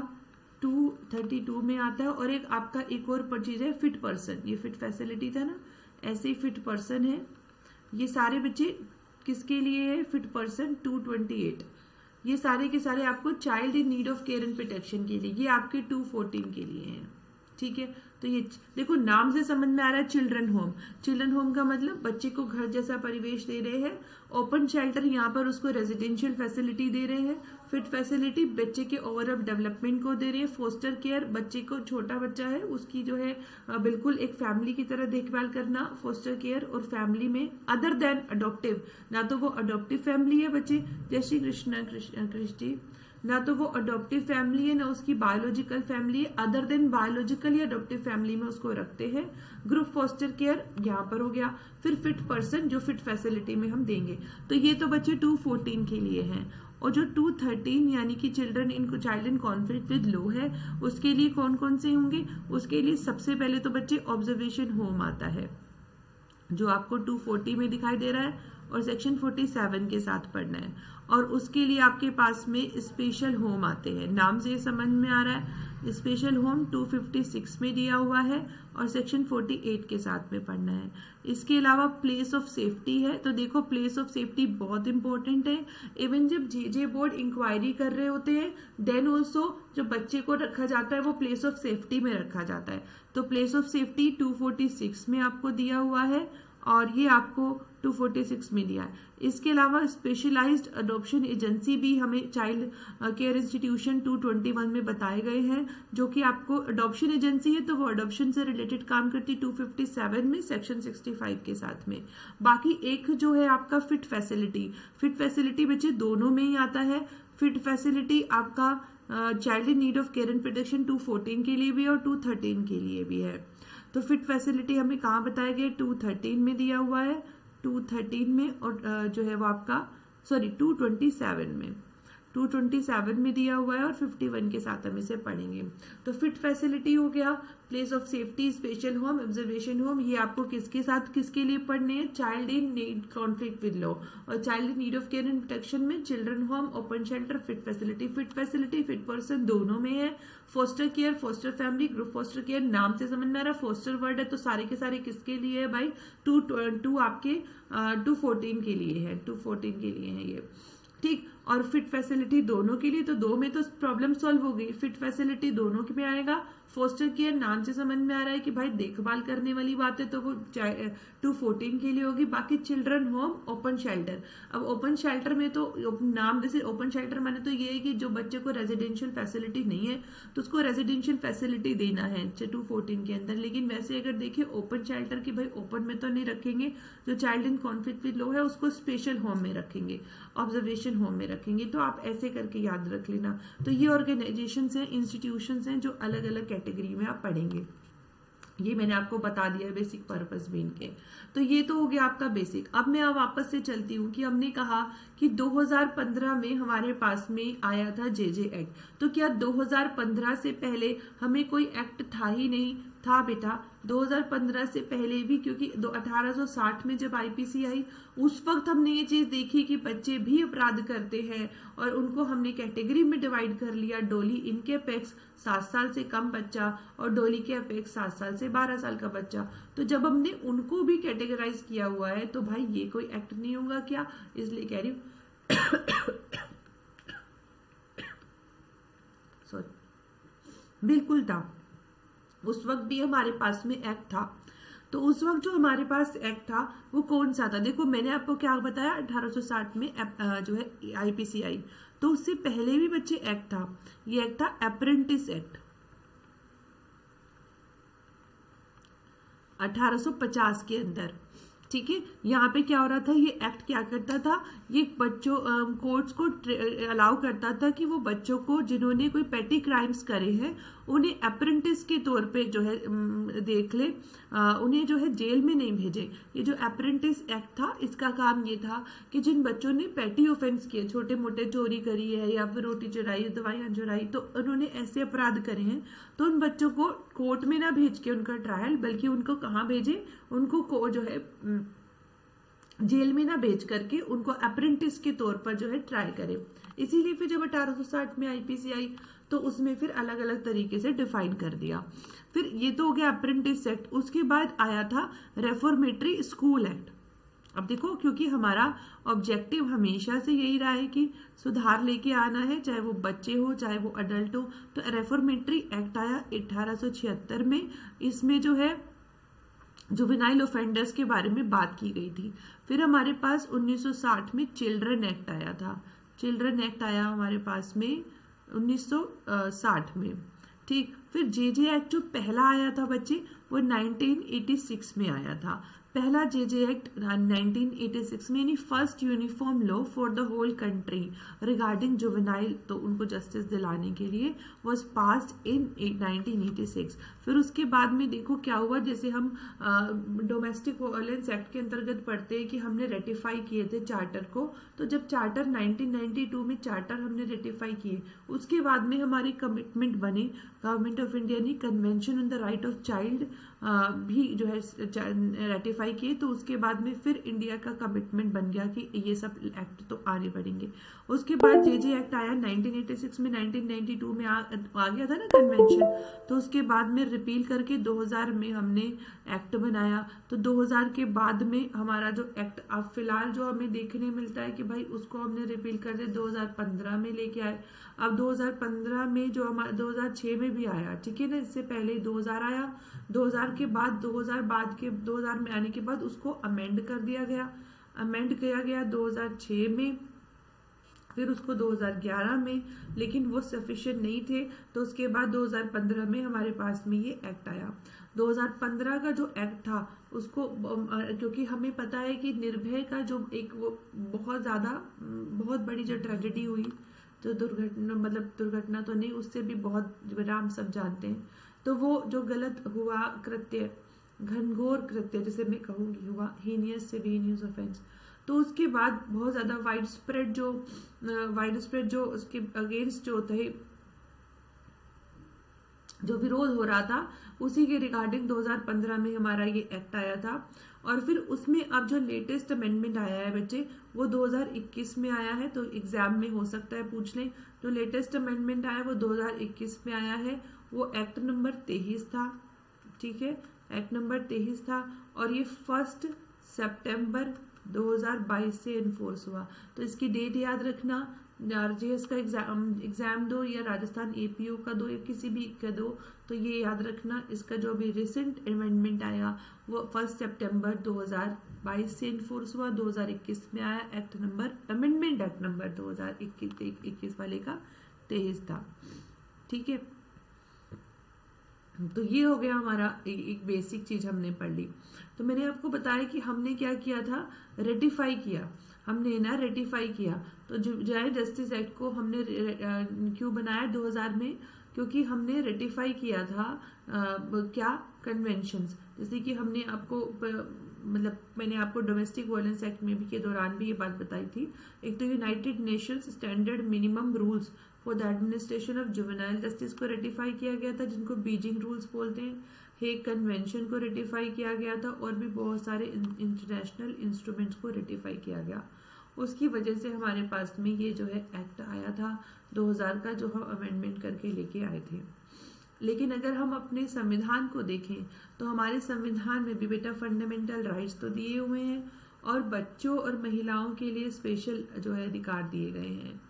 232 में आता है। और एक आपका एक और चीज है फिट पर्सन, ये फिट फैसिलिटी था ना, ऐसे ही फिट पर्सन है। ये सारे बच्चे किसके लिए है? Fit person 228। ये सारे के सारे आपको child in need of care and protection के लिए, ये आपके 214 के लिए हैं। ठीक है, तो ये देखो नाम से समझ में आ रहा है चिल्ड्रन होम। चिल्ड्रन होम का मतलब बच्चे को घर जैसा परिवेश दे रहे हैं। ओपन शेल्टर यहाँ पर उसको रेजिडेंशियल फैसिलिटी दे रहे हैं। फिट फैसिलिटी बच्चे के ओवरऑल डेवलपमेंट को दे रहे हैं। फोस्टर केयर बच्चे को, छोटा बच्चा है उसकी जो है बिल्कुल एक फैमिली की तरह देखभाल करना। फोस्टर केयर और फैमिली में अदर देन अडॉप्टिव, ना तो वो अडॉप्टिव फैमिली है बच्चे, जय श्री कृष्ण कृष्ण, ना तो वो अडॉप्टिव फैमिली है ना उसकी बायोलॉजिकल फैमिली है, अदर देन बायोलॉजिकल या अडॉप्टिव फैमिली में उसको रखते हैं। ग्रुप फोस्टर केयर यहाँ पर हो गया। फिर फिट पर्सन जो फिट फैसिलिटी में हम देंगे। तो ये तो बच्चे 214 के लिए हैं। और जो 213 यानी कि children in child in conflict with low है, उसके लिए कौन कौन से होंगे? उसके लिए सबसे पहले तो बच्चे ऑब्जर्वेशन होम आता है जो आपको 240 में दिखाई दे रहा है और सेक्शन 47 के साथ पढ़ना है। और उसके लिए आपके पास में स्पेशल होम आते हैं, नाम से समझ में आ रहा है। स्पेशल होम 256 में दिया हुआ है और सेक्शन 48 के साथ में पढ़ना है। इसके अलावा प्लेस ऑफ सेफ्टी है, तो देखो प्लेस ऑफ सेफ्टी बहुत इंपॉर्टेंट है। इवन जब जे बोर्ड इंक्वायरी कर रहे होते हैं देन ऑल्सो जो बच्चे को रखा जाता है वो प्लेस ऑफ सेफ्टी में रखा जाता है। तो प्लेस ऑफ सेफ्टी 246 में आपको दिया हुआ है और ये आपको 246 में दिया है। इसके अलावा स्पेशलाइज्ड अडॉप्शन एजेंसी भी हमें चाइल्ड केयर इंस्टीट्यूशन 221 में बताए गए हैं, जो कि आपको अडॉप्शन एजेंसी है तो वो अडॉप्शन से रिलेटेड काम करती 257 में सेक्शन 65 के साथ में। बाकी एक जो है आपका फिट फैसिलिटी, फिट फैसिलिटी बच्चे दोनों में ही आता है। फिट फैसिलिटी आपका child in need of care and protection 214 के लिए भी और 213 के लिए भी है। तो फिट फैसिलिटी हमें कहाँ बताया गया? 213 में दिया हुआ है, 213 में, और जो है वो आपका 227 में, 227 में दिया हुआ है और 51 के साथ हम इसे पढ़ेंगे। तो फिट फैसिलिटी हो गया, place of safety, special home, observation home, ये आपको किसके साथ किसके लिए पढ़ने हैं? Child in need conflict with law और child in need of care and protection में children home, open shelter, fit facility. Fit facility fit person दोनों में है। Foster care, foster family, group foster care, नाम से समझ में आ रहा है फोस्टर वर्ड है तो सारे के सारे किसके लिए है भाई? 2 आपके 214 के लिए है, 214 के लिए है ये, ठीक। और फिट फैसिलिटी दोनों के लिए, तो दो में तो प्रॉब्लम सॉल्व हो गई। फिट फैसिलिटी दोनों के में आएगा। फोस्टर केयर नाम से समझ में आ रहा है कि भाई देखभाल करने वाली बात है तो वो 214 के लिए होगी। बाकी चिल्ड्रन होम, ओपन शेल्टर, अब ओपन शेल्टर में तो नाम जैसे ओपन शेल्टर माने तो ये है कि जो बच्चे को रेजिडेंशियल फैसिलिटी नहीं है तो उसको रेजिडेंशियल फैसिलिटी देना है 214 के अंदर। लेकिन वैसे अगर देखिए ओपन शेल्टर की भाई ओपन में तो नहीं रखेंगे, जो child in conflict with law है उसको स्पेशल होम में रखेंगे, ऑब्जर्वेशन होम में रखेंगे। तो आप ऐसे करके याद रख लेना। तो ये ऑर्गेनाइजेशंस हैं, इंस्टीट्यूशंस हैं जो अलग अलग कैटेगरी में आप पढ़ेंगे। ये मैंने आपको बता दिया है बेसिक पर्पस भी इनके। तो ये तो हो गया आपका बेसिक। अब मैं वापस से चलती हूँ कि हमने कहा कि 2015 में हमारे पास में आया था जेजे एक्ट। तो क्या 2015 से पहले हमें कोई एक्ट था ही नहीं? था बेटा, 2015 से पहले भी, क्योंकि 1860 में जब आईपीसी आई उस वक्त हमने ये चीज देखी कि बच्चे भी अपराध करते हैं और उनको हमने कैटेगरी में डिवाइड कर लिया। डोली इनके अपेक्स 7 साल से कम बच्चा और डोली के अपेक्स 7 साल से 12 साल का बच्चा। तो जब हमने उनको भी कैटेगराइज किया हुआ है तो भाई ये कोई एक्ट नहीं होगा क्या? इसलिए कह रही हूँ सॉरी, बिल्कुल था। उस वक्त भी हमारे पास में एक्ट था। तो उस वक्त जो हमारे पास एक्ट था वो कौन सा था? देखो मैंने आपको क्या बताया, 1860 में जो है आईपीसी आई। तो उससे पहले भी बच्चे एक्ट था। ये एक्ट था अप्रेंटिस एक्ट 1850 के अंदर। ठीक है। यहाँ पे क्या हो रहा था, ये एक्ट क्या करता था, ये बच्चों कोर्ट्स को अलाउ करता था कि वो बच्चों को जिन्होंने कोई पेटी क्राइम्स करे हैं उन्हें अप्रेंटिस के तौर पे जो है देख ले, उन्हें जो है जेल में नहीं भेजे। ये जो अप्रेंटिस एक्ट था इसका काम ये था कि जिन बच्चों ने पेटी ऑफेंस किए, छोटे मोटे चोरी करी है या फिर रोटी चुराई, दवाइयाँ चुराई, तो उन्होंने ऐसे अपराध करे हैं, तो उन बच्चों को कोर्ट में ना भेज के उनका ट्रायल, बल्कि उनको कहाँ भेजे, उनको जो है जेल में ना भेज करके उनको अप्रेंटिस के तौर पर जो है ट्राई करें। इसीलिए फिर जब 1860 में आईपीसी आई तो उसमें फिर अलग अलग तरीके से डिफाइन कर दिया। फिर ये तो हो गया अप्रेंटिस एक्ट। उसके बाद आया था रेफॉर्मेटरी स्कूल एक्ट। अब देखो, क्योंकि हमारा ऑब्जेक्टिव हमेशा से यही रहा है कि सुधार लेके आना है, चाहे वो बच्चे हो चाहे वो अडल्ट हो। तो रेफॉर्मेटरी एक्ट आया 1876 में। इसमें जो है जुवेनाइल ऑफेंडर्स के बारे में बात की गई थी। फिर हमारे पास 1960 में चिल्ड्रन एक्ट आया था। चिल्ड्रन एक्ट आया हमारे पास में 1960 में। ठीक, फिर जेजे एक्ट जो पहला आया था बच्चे, वो 1986 में आया था। पहला जेजे एक्ट 1986 में, यानी first uniform law for the whole country regarding juvenile, तो उनको जस्टिस दिलाने के लिए वाज पास्ड इन 1986। फिर उसके बाद में देखो क्या हुआ, जैसे हम डोमेस्टिक वायलेंस एक्ट के अंतर्गत पढ़ते हैं कि हमने रेटिफाई किए थे चार्टर को। तो जब चार्टर 1992 में चार्टर हमने रेटिफाई किए, उसके बाद में हमारी कमिटमेंट बने, गवर्नमेंट ऑफ इंडिया ने convention on the right of child भी जो है रेटिफाई किए। तो उसके बाद में फिर इंडिया का कमिटमेंट बन गया कि ये सब एक्ट तो आने पड़ेंगे। उसके बाद जेजे एक्ट आया 1986 में, 1992 में आ गया था ना कन्वेंशन। तो उसके बाद में रिपील करके 2000 में हमने एक्ट बनाया। तो 2000 के बाद में हमारा जो एक्ट अब फिलहाल जो हमें देखने मिलता है कि भाई उसको हमने रिपील कर दे 2015 में लेके आए। अब 2015 में जो हमारा 2006 में भी आया, ठीक है ना, इससे पहले 2000 आया। 2000 के बाद 2000 में आने के बाद उसको अमेंड कर दिया गया, अमेंड किया गया 2006 में, फिर उसको 2011 में, लेकिन वो सफिशिएंट नहीं थे। तो उसके बाद 2015 में हमारे पास में ये एक्ट आया। 2015 का जो एक्ट था उसको क्योंकि हमें पता है कि निर्भय का जो एक वो बहुत बड़ी जो ट्रेजेडी हुई, तो दुर्घटना तो नहीं, उससे भी बहुत हम सब जानते हैं। तो वो जो गलत हुआ कृत्य, घनघोर कृत्य जिसे मैं कहूँगी हुआ, हीनियस से हीनियस ऑफेंस, तो उसके बाद बहुत ज़्यादा वाइड स्प्रेड जो उसके अगेंस्ट जो थे, जो विरोध हो रहा था, उसी के रिगार्डिंग 2015 में हमारा ये एक्ट आया था। और फिर उसमें अब जो लेटेस्ट अमेंडमेंट आया है बच्चे, वो 2021 में आया है। तो एग्जाम में हो सकता है पूछ लें, जो लेटेस्ट अमेंडमेंट आया वो 2021 में आया है। वो एक्ट नंबर 23 था, ठीक है, एक्ट नंबर 23 था। और ये 1 सितंबर 2022 से इन्फोर्स हुआ। तो इसकी डेट याद रखना, आरजीएस का एग्जाम दो या राजस्थान एपीओ का दो या किसी भी का दो, तो ये याद रखना, इसका जो अभी रिसेंट अमेंडमेंट आया वो 1 सितंबर 2022 से इन्फोर्स हुआ। 2021 में आया act number, amendment act number 2021 वाले का 23 था, ठीक है। तो ये हो गया हमारा एक बेसिक चीज हमने पढ़ ली। तो मैंने आपको बताया कि हमने क्या किया था, रेटिफाई किया, हमने ना रेटिफाई किया। तो जुवेनाइल जस्टिस एक्ट को हमने क्यों बनाया 2000 में, क्योंकि हमने रेटिफाई किया था क्या, कन्वेंशंस। जैसे कि हमने आपको मैंने आपको डोमेस्टिक वायलेंस एक्ट में भी के दौरान भी ये बात बताई थी। एक तो United Nations standard minimum rules for the administration of juvenile justice को रेटिफाई किया गया था, जिनको बीजिंग रूल्स बोलते हैं। हेग कन्वेंशन को रेटिफाई किया गया था, और भी बहुत सारे इंटरनेशनल इंस्ट्रूमेंट्स को रेटिफाई किया गया। उसकी वजह से हमारे पास में ये जो है एक्ट आया था 2000 का, जो हम अमेंडमेंट करके लेके आए थे। लेकिन अगर हम अपने संविधान को देखें तो हमारे संविधान में भी बेटा फंडामेंटल राइट्स तो दिए हुए हैं, और बच्चों और महिलाओं के लिए स्पेशल जो है अधिकार दिए गए हैं।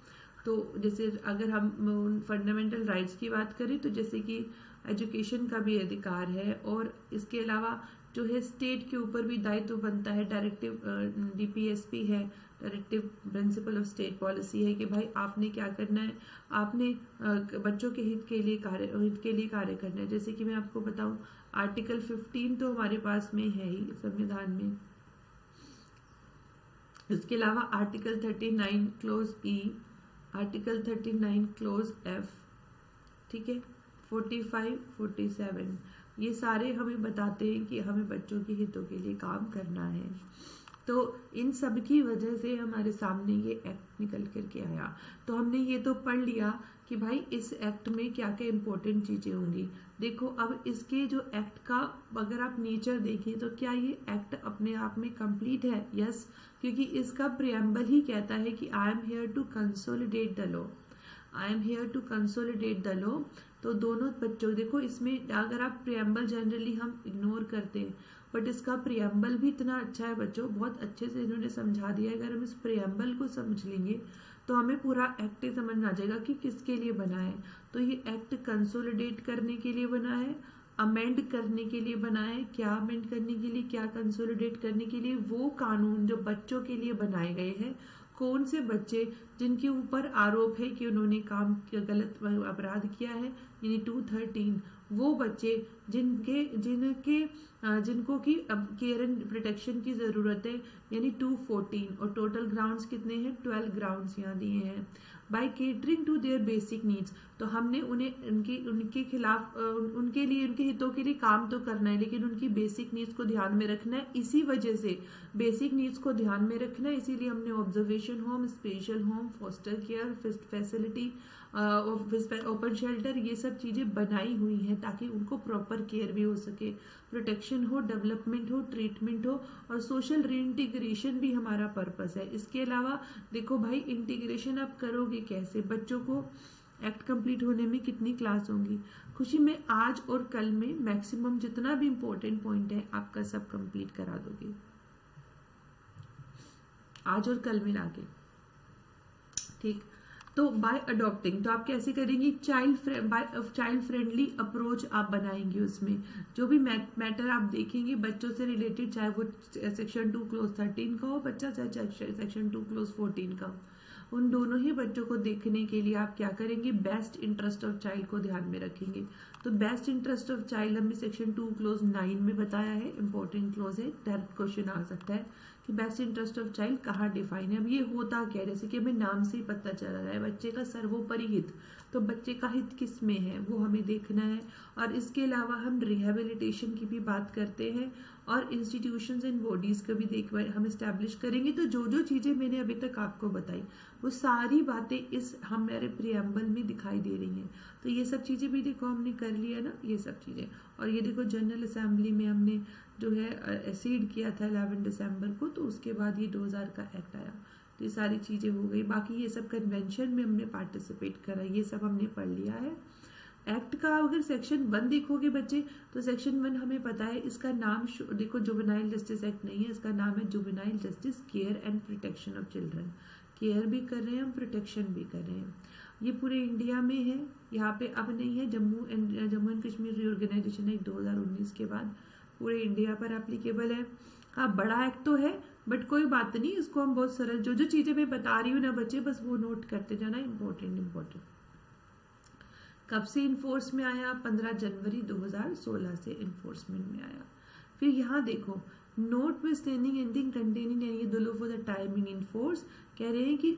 तो जैसे अगर हम फंडामेंटल राइट्स की बात करें तो जैसे कि एजुकेशन का भी अधिकार है, और इसके अलावा जो है स्टेट के ऊपर भी दायित्व बनता है। डायरेक्टिव डीपीएसपी है, directive principle of state policy है कि भाई आपने क्या करना है, आपने बच्चों के हित के लिए कार्य करना है। जैसे कि मैं आपको बताऊं, आर्टिकल 15 तो हमारे पास में है ही संविधान में, इसके अलावा आर्टिकल 39 क्लोज ई, आर्टिकल 39 क्लोज एफ, ठीक है, 45, 47, ये सारे हमें बताते हैं कि हमें बच्चों के हितों के लिए काम करना है। तो इन सब की वजह से हमारे सामने ये एक्ट निकल करके आया। तो हमने ये तो पढ़ लिया कि भाई इस एक्ट में क्या क्या इंपॉर्टेंट चीजें होंगी। देखो अब इसके जो एक्ट का अगर आप नेचर देखें तो क्या ये एक्ट अपने आप में कंप्लीट है? यस, क्योंकि इसका प्रियम्बल ही कहता है कि I am here to consolidate the law, I am here to consolidate the law. तो दोनों बच्चों देखो इसमें अगर आप प्रियम्बल जनरली हम इग्नोर करते हैं, बट इसका प्रियम्बल भी इतना अच्छा है बच्चों, बहुत अच्छे से इन्होंने समझा दिया है। अगर हम इस प्रियम्बल को समझ लेंगे तो हमें पूरा एक्ट समझ में आ जाएगा कि किसके लिए बना है। तो ये एक्ट कंसोलिडेट करने के लिए बना है, अमेंड करने के लिए बना है। क्या अमेंड करने के लिए, क्या कंसोलिडेट करने के लिए? वो कानून जो बच्चों के लिए बनाए गए हैं। कौन से बच्चे जिनके ऊपर आरोप है कि उन्होंने काम गलत अपराध किया है, यानी 213, वो बच्चे जिनको की केयर एंड प्रोटेक्शन की जरूरत है, यानी 214, और टोटल ग्राउंड्स कितने हैं? 12 ग्राउंड्स यहाँ दिए हैं। By catering to their basic needs, तो हमने उन्हें उनके खिलाफ उनके लिए, उनके हितों के लिए काम तो करना है, लेकिन उनकी बेसिक नीड्स को ध्यान में रखना है। इसी वजह से बेसिक नीड्स को ध्यान में रखना है, इसीलिए हमने observation home, special home, foster care facility, open shelter, ये सब चीजें बनाई हुई हैं ताकि उनको प्रॉपर केयर भी हो सके, प्रोटेक्शन हो, डेवलपमेंट हो, ट्रीटमेंट हो, और सोशल रीइंटीग्रेशन भी हमारा पर्पस है। इसके अलावा देखो भाई इंटीग्रेशन आप करोगे कैसे? बच्चों को एक्ट कंप्लीट होने में कितनी क्लास होंगी? खुशी में आज और कल में मैक्सिमम जितना भी इंपॉर्टेंट पॉइंट है आपका सब कंप्लीट करा दोगे, आज और कल मिला के, ठीक। तो बाय अडॉप्टिंग, तो आप कैसे करेंगे? चाइल्ड फ्रेंडली अप्रोच आप बनाएंगे। उसमें जो भी मैटर आप देखेंगे बच्चों से रिलेटेड, चाहे वो सेक्शन 2 क्लोज 13 का हो बच्चा, चाहे सेक्शन 2 क्लोज 14 का हो, उन दोनों ही बच्चों को देखने के लिए आप क्या करेंगे? बेस्ट इंटरेस्ट ऑफ चाइल्ड को ध्यान में रखेंगे। तो बेस्ट इंटरेस्ट ऑफ चाइल्ड हमने सेक्शन 2 क्लोज 9 में बताया है, इंपॉर्टेंट क्लोज है, डायरेक्ट क्वेश्चन आ सकता है कि बेस्ट इंटरेस्ट ऑफ चाइल्ड कहाँ डिफाइन है। अब ये होता क्या है? जैसे कि हमें नाम से ही पता चला रहा है, बच्चे का सर्वोपरि हित, तो बच्चे का हित किस में है वो हमें देखना है। और इसके अलावा हम रिहेबिलिटेशन की भी बात करते हैं, और इंस्टीट्यूशंस एंड बॉडीज का भी हम एस्टैब्लिश करेंगे। तो जो जो चीजें मैंने अभी तक आपको बताई वो सारी बातें इस हमारे प्रियम्बल में दिखाई दे रही हैं। तो ये सब चीजें भी देखो हमने कर लिया ना, ये सब चीजें। और ये देखो जनरल असेंबली में हमने जो है एसीड किया था 11 दिसंबर को, तो उसके बाद ये 2000 का एक्ट आया। तो ये सारी चीजें हो गई। बाकी ये सब कन्वेंशन में हमने पार्टिसिपेट करा, ये सब हमने पढ़ लिया है। एक्ट का अगर सेक्शन 1 देखोगे बच्चे, तो सेक्शन 1 हमें पता है इसका नाम देखो, जुवेनाइल जस्टिस एक्ट नहीं है, इसका नाम है juvenile justice care and protection of children. Care भी कर रहे हैं हम, प्रोटेक्शन भी कर रहे हैं। ये पूरे इंडिया में है, यहाँ पे अब नहीं है। Jammu and Kashmir reorganisation act 2019 के बाद पूरे इंडिया पर एप्लीकेबल है। हाँ बड़ा एक्ट तो है, बट कोई बात नहीं, इसको हम बहुत सरल, जो जो चीजें मैं बता रही हूँ ना बच्चे, बस वो नोट करते जाना, इंपॉर्टेंट। कब से इन्फोर्स में आया? 15 जनवरी 2016 से इन्फोर्समेंट में आया। फिर यहाँ देखो, notwithstanding anything containing any the law for the timing in force, कह रहे हैं कि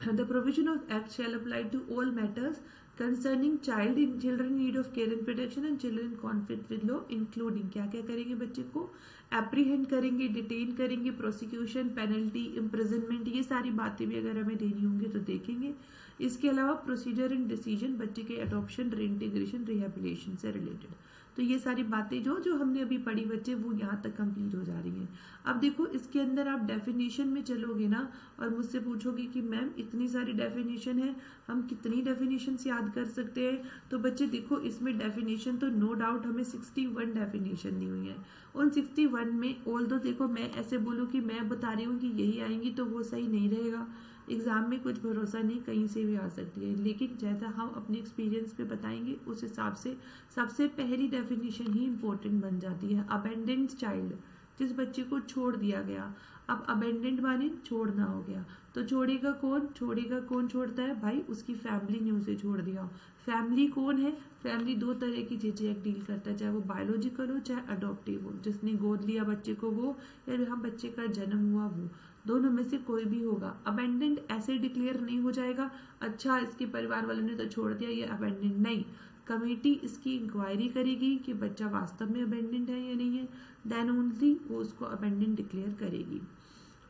the provision of act shall apply to all matters concerning children need of care and protection and children conflict with law, including क्या क्या करेंगे? बच्चे को apprehend करेंगे, डिटेन करेंगे, प्रोसिक्यूशन, पेनल्टी, इम्प्रिजनमेंट, ये सारी बातें भी अगर हमें देनी होंगी तो देखेंगे। इसके अलावा प्रोसीजर एंड डिसीजन, बच्चे के अडॉप्शन, रीइंटीग्रेशन, रिहेबिलिटेशन से रिलेटेड। तो ये सारी बातें जो हमने अभी पढ़ी बच्चे, वो यहाँ तक कंप्लीट हो जा रही हैं। अब देखो इसके अंदर आप डेफिनेशन में चलोगे ना, और मुझसे पूछोगे कि मैम इतनी सारी डेफिनेशन है, हम कितनी डेफिनेशन याद कर सकते हैं? तो बच्चे देखो इसमें डेफिनेशन तो नो डाउट हमें 61 डेफिनेशन दी हुई है। उन 61 में ऑल दो देखो मैं ऐसे बोलूँ कि मैं बता रही हूँ कि यही आएंगी, तो वो सही नहीं रहेगा। एग्जाम में कुछ भरोसा नहीं, कहीं से भी आ सकती है, लेकिन जैसा हम अपने एक्सपीरियंस पे बताएंगे उस हिसाब से सबसे पहली डेफिनेशन ही इंपॉर्टेंट बन जाती है। अबेंडेंट चाइल्ड, जिस बच्चे को छोड़ दिया गया। अब अबेंडेंड माने छोड़ना हो गया, तो छोड़ेगा कौन, छोड़ता है भाई, उसकी फैमिली ने उसे छोड़ दिया। फैमिली कौन है, फैमिली दो तरह की चीजें डील करता है, चाहे वो बायोलॉजिकल हो चाहे अडॉप्टिव हो, जिसने गोद लिया बच्चे को वो, या जहाँ बच्चे का जन्म हुआ वो, दोनों में से कोई भी होगा। अबेंडेंड ऐसे डिक्लेयर नहीं हो जाएगा, अच्छा इसके परिवार वालों ने तो छोड़ दिया ये अबेंडेंड, नहीं। कमेटी इसकी इंक्वायरी करेगी कि बच्चा वास्तव में अबेंडेंड है या नहीं है, देन ओनली वो उसको अबेंडेंड डिक्लेयर करेगी।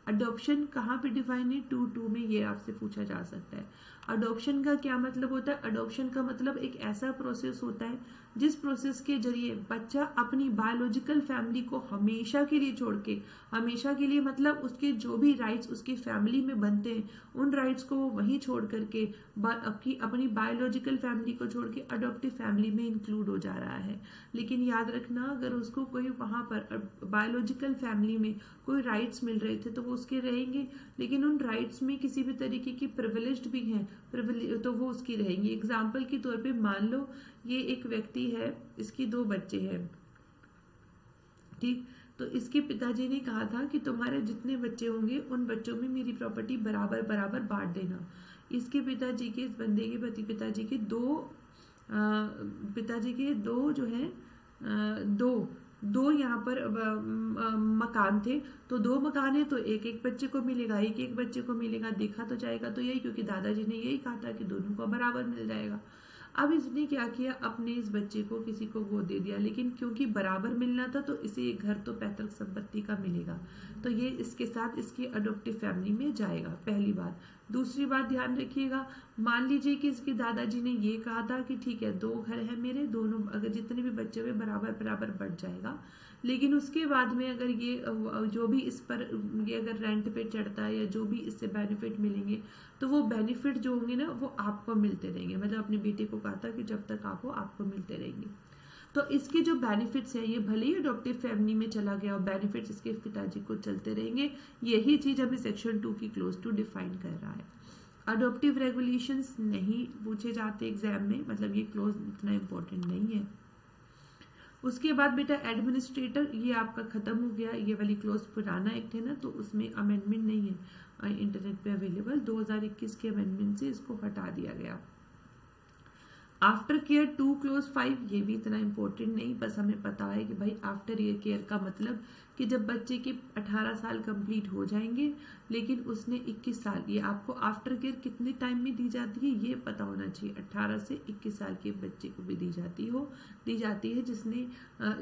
अडॉप्शन कहाँ पे डिफाइन है, 2(2) में, ये आपसे पूछा जा सकता है। अडॉप्शन का क्या मतलब होता है, अडॉप्शन का मतलब एक ऐसा प्रोसेस होता है जिस प्रोसेस के जरिए बच्चा अपनी बायोलॉजिकल फैमिली को हमेशा के लिए छोड़ के, हमेशा के लिए मतलब उसके जो भी राइट्स उसकी फैमिली में बनते हैं उन राइट्स को वो वहीं छोड़ करके अपनी बायोलॉजिकल फैमिली को छोड़ के अडॉप्टिव फैमिली में इंक्लूड हो जा रहा है। लेकिन याद रखना, अगर उसको कोई वहां पर बायोलॉजिकल फैमिली में कोई राइट्स मिल रहे थे तो वो उसके रहेंगे, लेकिन उन राइट्स में किसी भी तरीके की प्रिविलेज्ड भी हैं तो वो उसकी रहेंगी। एग्जाम्पल के तौर पे मान लो ये एक व्यक्ति है, इसकी 2 बच्चे हैं, ठीक, तो इसके पिताजी ने कहा था कि तुम्हारे जितने बच्चे होंगे उन बच्चों में मेरी प्रॉपर्टी बराबर बराबर बांट देना। इसके पिताजी के, इस बंदे के पिताजी के दो जो है दो यहाँ पर मकान थे, तो 2 मकान है तो एक एक बच्चे को मिलेगा, एक बच्चे को मिलेगा, देखा तो जाएगा तो यही, क्योंकि दादाजी ने यही कहा था कि दोनों को बराबर मिल जाएगा। अब इसने क्या किया, अपने इस बच्चे को किसी को गोद दे दिया, लेकिन क्योंकि बराबर मिलना था तो इसे एक घर तो पैतृक संपत्ति का मिलेगा, तो ये इसके साथ इसकी अडॉप्टिव फैमिली में जाएगा, पहली बात। दूसरी बात ध्यान रखिएगा, मान लीजिए कि इसके दादाजी ने ये कहा था कि ठीक है 2 घर है मेरे, दोनों अगर जितने भी बच्चे हुए बराबर बराबर बढ़ जाएगा, लेकिन उसके बाद में अगर ये जो भी इस पर ये अगर रेंट पे चढ़ता है या जो भी इससे बेनिफिट मिलेंगे तो वो बेनिफिट जो होंगे ना वो आपको मिलते रहेंगे। मतलब अपने बेटे को कहा था कि जब तक आप हो आपको मिलते रहेंगे। तो इसके जो बेनिफिट्स हैं ये भले ही अडॉप्टिव फैमिली में चला गया और बेनिफिट्स इसके पिताजी को चलते रहेंगे, यही चीज हमें सेक्शन 2 की क्लोज 2 डिफाइन कर रहा है। अडॉप्टिव रेगुलेशंस नहीं पूछे जाते एग्जाम में, मतलब ये क्लोज इतना इंपॉर्टेंट नहीं है। उसके बाद बेटा एडमिनिस्ट्रेटर, ये आपका खत्म हो गया, ये वाली क्लोज पुराना एक्ट है ना तो उसमें अमेंडमेंट नहीं है इंटरनेट पे अवेलेबल, 2021 के अमेंडमेंट से इसको हटा दिया गया। आफ्टर केयर 2 क्लोज 5, ये भी इतना इंपॉर्टेंट नहीं, बस हमें पता है कि भाई आफ्टर ईयर केयर का मतलब कि जब बच्चे के 18 साल कंप्लीट हो जाएंगे लेकिन उसने 21 साल, ये आपको आफ्टर केयर कितने टाइम में दी जाती है ये पता होना चाहिए, 18 से 21 साल के बच्चे को भी दी जाती है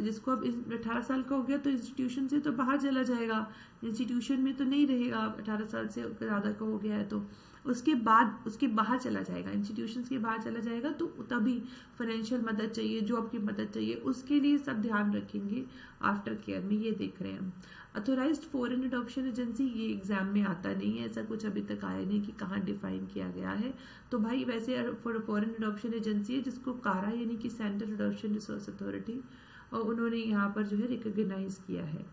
जिसको अब 18 साल का हो गया तो इंस्टीट्यूशन से तो बाहर चला जाएगा, इंस्टीट्यूशन में तो नहीं रहेगा, 18 साल से ज्यादा का हो गया है तो उसके बाहर चला जाएगा, इंस्टीट्यूशंस के बाहर चला जाएगा, तो तभी फाइनेंशियल मदद चाहिए, जॉब की मदद चाहिए, उसके लिए सब ध्यान रखेंगे आफ्टर केयर में, ये देख रहे हैं हम। अथोराइज्ड फॉरेन अडॉप्शन एजेंसी, ये एग्जाम में आता नहीं है, ऐसा कुछ अभी तक आया नहीं कि कहाँ डिफाइन किया गया है। तो भाई वैसे फॉरेन अडॉप्शन एजेंसी है जिसको कारा यानी कि सेंट्रल अडॉप्शन रिसोर्स अथॉरिटी, और उन्होंने यहाँ पर जो है रिकॉग्नाइज किया है।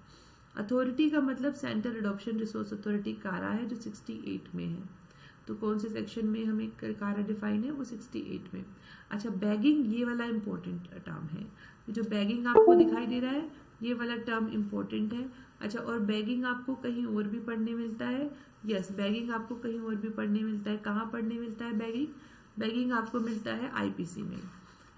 अथॉरिटी का मतलब सेंट्रल अडॉप्शन रिसोर्स अथॉरिटी कारा है जो 68 में है। तो कौन से सेक्शन में हमें कारा डिफाइन है, वो 68 में। अच्छा, बैगिंग, ये वाला इंपॉर्टेंट टर्म है, जो बैगिंग आपको दिखाई दे रहा है ये वाला टर्म इंपॉर्टेंट है। अच्छा, और बैगिंग आपको कहीं और भी पढ़ने मिलता है, यस बैगिंग आपको कहीं और भी पढ़ने मिलता है। कहाँ पढ़ने मिलता है बैगिंग आपको मिलता है आईपीसी में,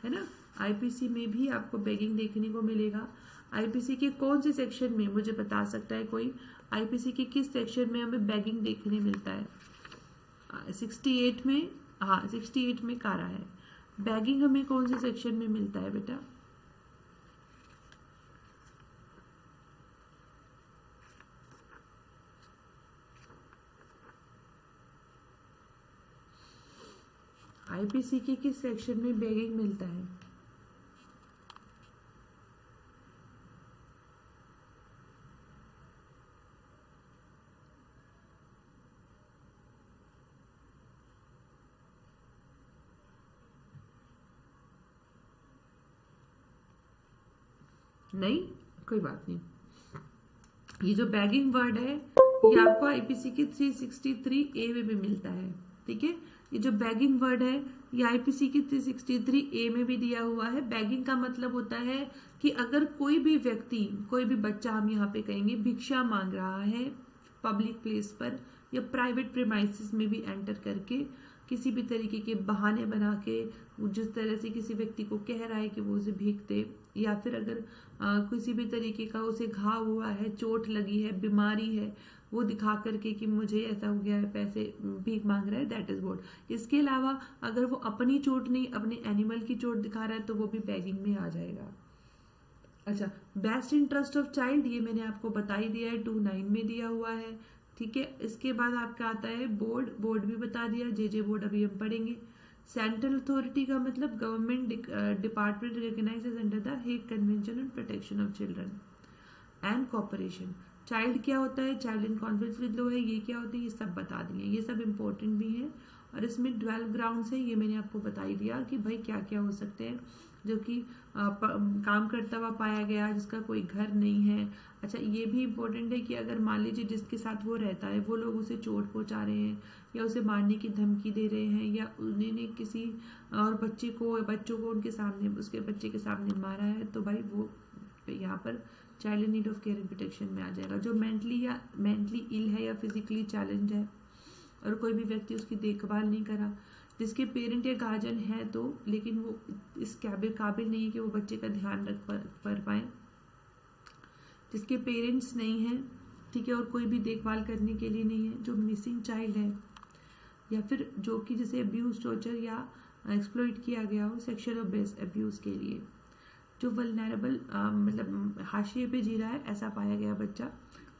है ना, आईपीसी में भी आपको बैगिंग देखने को मिलेगा। आईपीसी के कौन से सेक्शन में मुझे बता सकता है कोई, आईपीसी के किस सेक्शन में हमें बैगिंग देखने मिलता है? 68 में, हाँ 68 में कारा है। बैगिंग हमें कौन से सेक्शन में मिलता है बेटा? आईपीसी के किस सेक्शन में बैगिंग मिलता है? नहीं, कोई बात नहीं, ये जो बैगिंग वर्ड है ये आपको आईपीसी के 363 ए में भी मिलता है, ठीक है, ये जो बैगिंग वर्ड है ये आईपीसी की 363A में भी दिया हुआ है। बैगिंग का मतलब होता है कि अगर कोई भी व्यक्ति, कोई भी बच्चा, हम यहाँ पे कहेंगे, भिक्षा मांग रहा है पब्लिक प्लेस पर या प्राइवेट प्रीमाइसेस में भी एंटर करके, किसी भी तरीके के बहाने बना के, जिस तरह से किसी व्यक्ति को कह रहा है कि वो उसे भीख दे, या फिर अगर किसी भी तरीके का उसे घाव हुआ है, चोट लगी है, बीमारी है, वो दिखा करके कि मुझे ऐसा हो गया है, पैसे भीख मांग रहा है, दैट इज व्हाट। इसके अलावा अगर वो अपनी चोट नहीं, अपने एनिमल की चोट दिखा रहा है तो वो भी बैगिंग में आ जाएगा। अच्छा, बेस्ट इंटरेस्ट ऑफ चाइल्ड, ये मैंने आपको बता ही दिया है, 2(9) में दिया हुआ है। ठीक है, इसके बाद आपका आता है बोर्ड, बोर्ड भी बता दिया, जे बोर्ड अभी हम पढ़ेंगे। सेंट्रल अथॉरिटी का मतलब government department recognised under the Hague convention on protection of children and cooperation. Child क्या होता है, child in conflict with law है, ये क्या होती है, ये सब बता दिए, ये सब इंपॉर्टेंट भी है। और इसमें 12 ग्राउंड्स है, ये मैंने आपको बता ही दिया कि भाई क्या क्या हो सकते हैं जो कि काम करता हुआ पाया गया, जिसका कोई घर नहीं है। अच्छा, ये भी इम्पोर्टेंट है कि अगर मान लीजिए जिसके साथ वो रहता है वो लोग उसे चोट पहुंचा रहे हैं या उसे मारने की धमकी दे रहे हैं या उन्होंने किसी और बच्चों को उनके सामने, उसके बच्चे के सामने मारा है, तो भाई वो यहाँ पर child in need of care and protection में आ जाएगा। जो मेंटली इल है या फिजिकली चैलेंज है और कोई भी व्यक्ति उसकी देखभाल नहीं करा, जिसके पेरेंट या गार्जियन है तो, लेकिन वो इस काबिल नहीं है कि वो बच्चे का ध्यान रख पाए, जिसके पेरेंट्स नहीं हैं, ठीक है, और कोई भी देखभाल करने के लिए नहीं है, जो मिसिंग चाइल्ड है, या फिर जो कि जैसे अब्यूज, टॉर्चर या एक्सप्लॉइट किया गया हो सेक्सुअल और बेस अब्यूज के लिए, जो वल्नरेबल मतलब हाशिए पे जी रहा है ऐसा पाया गया बच्चा,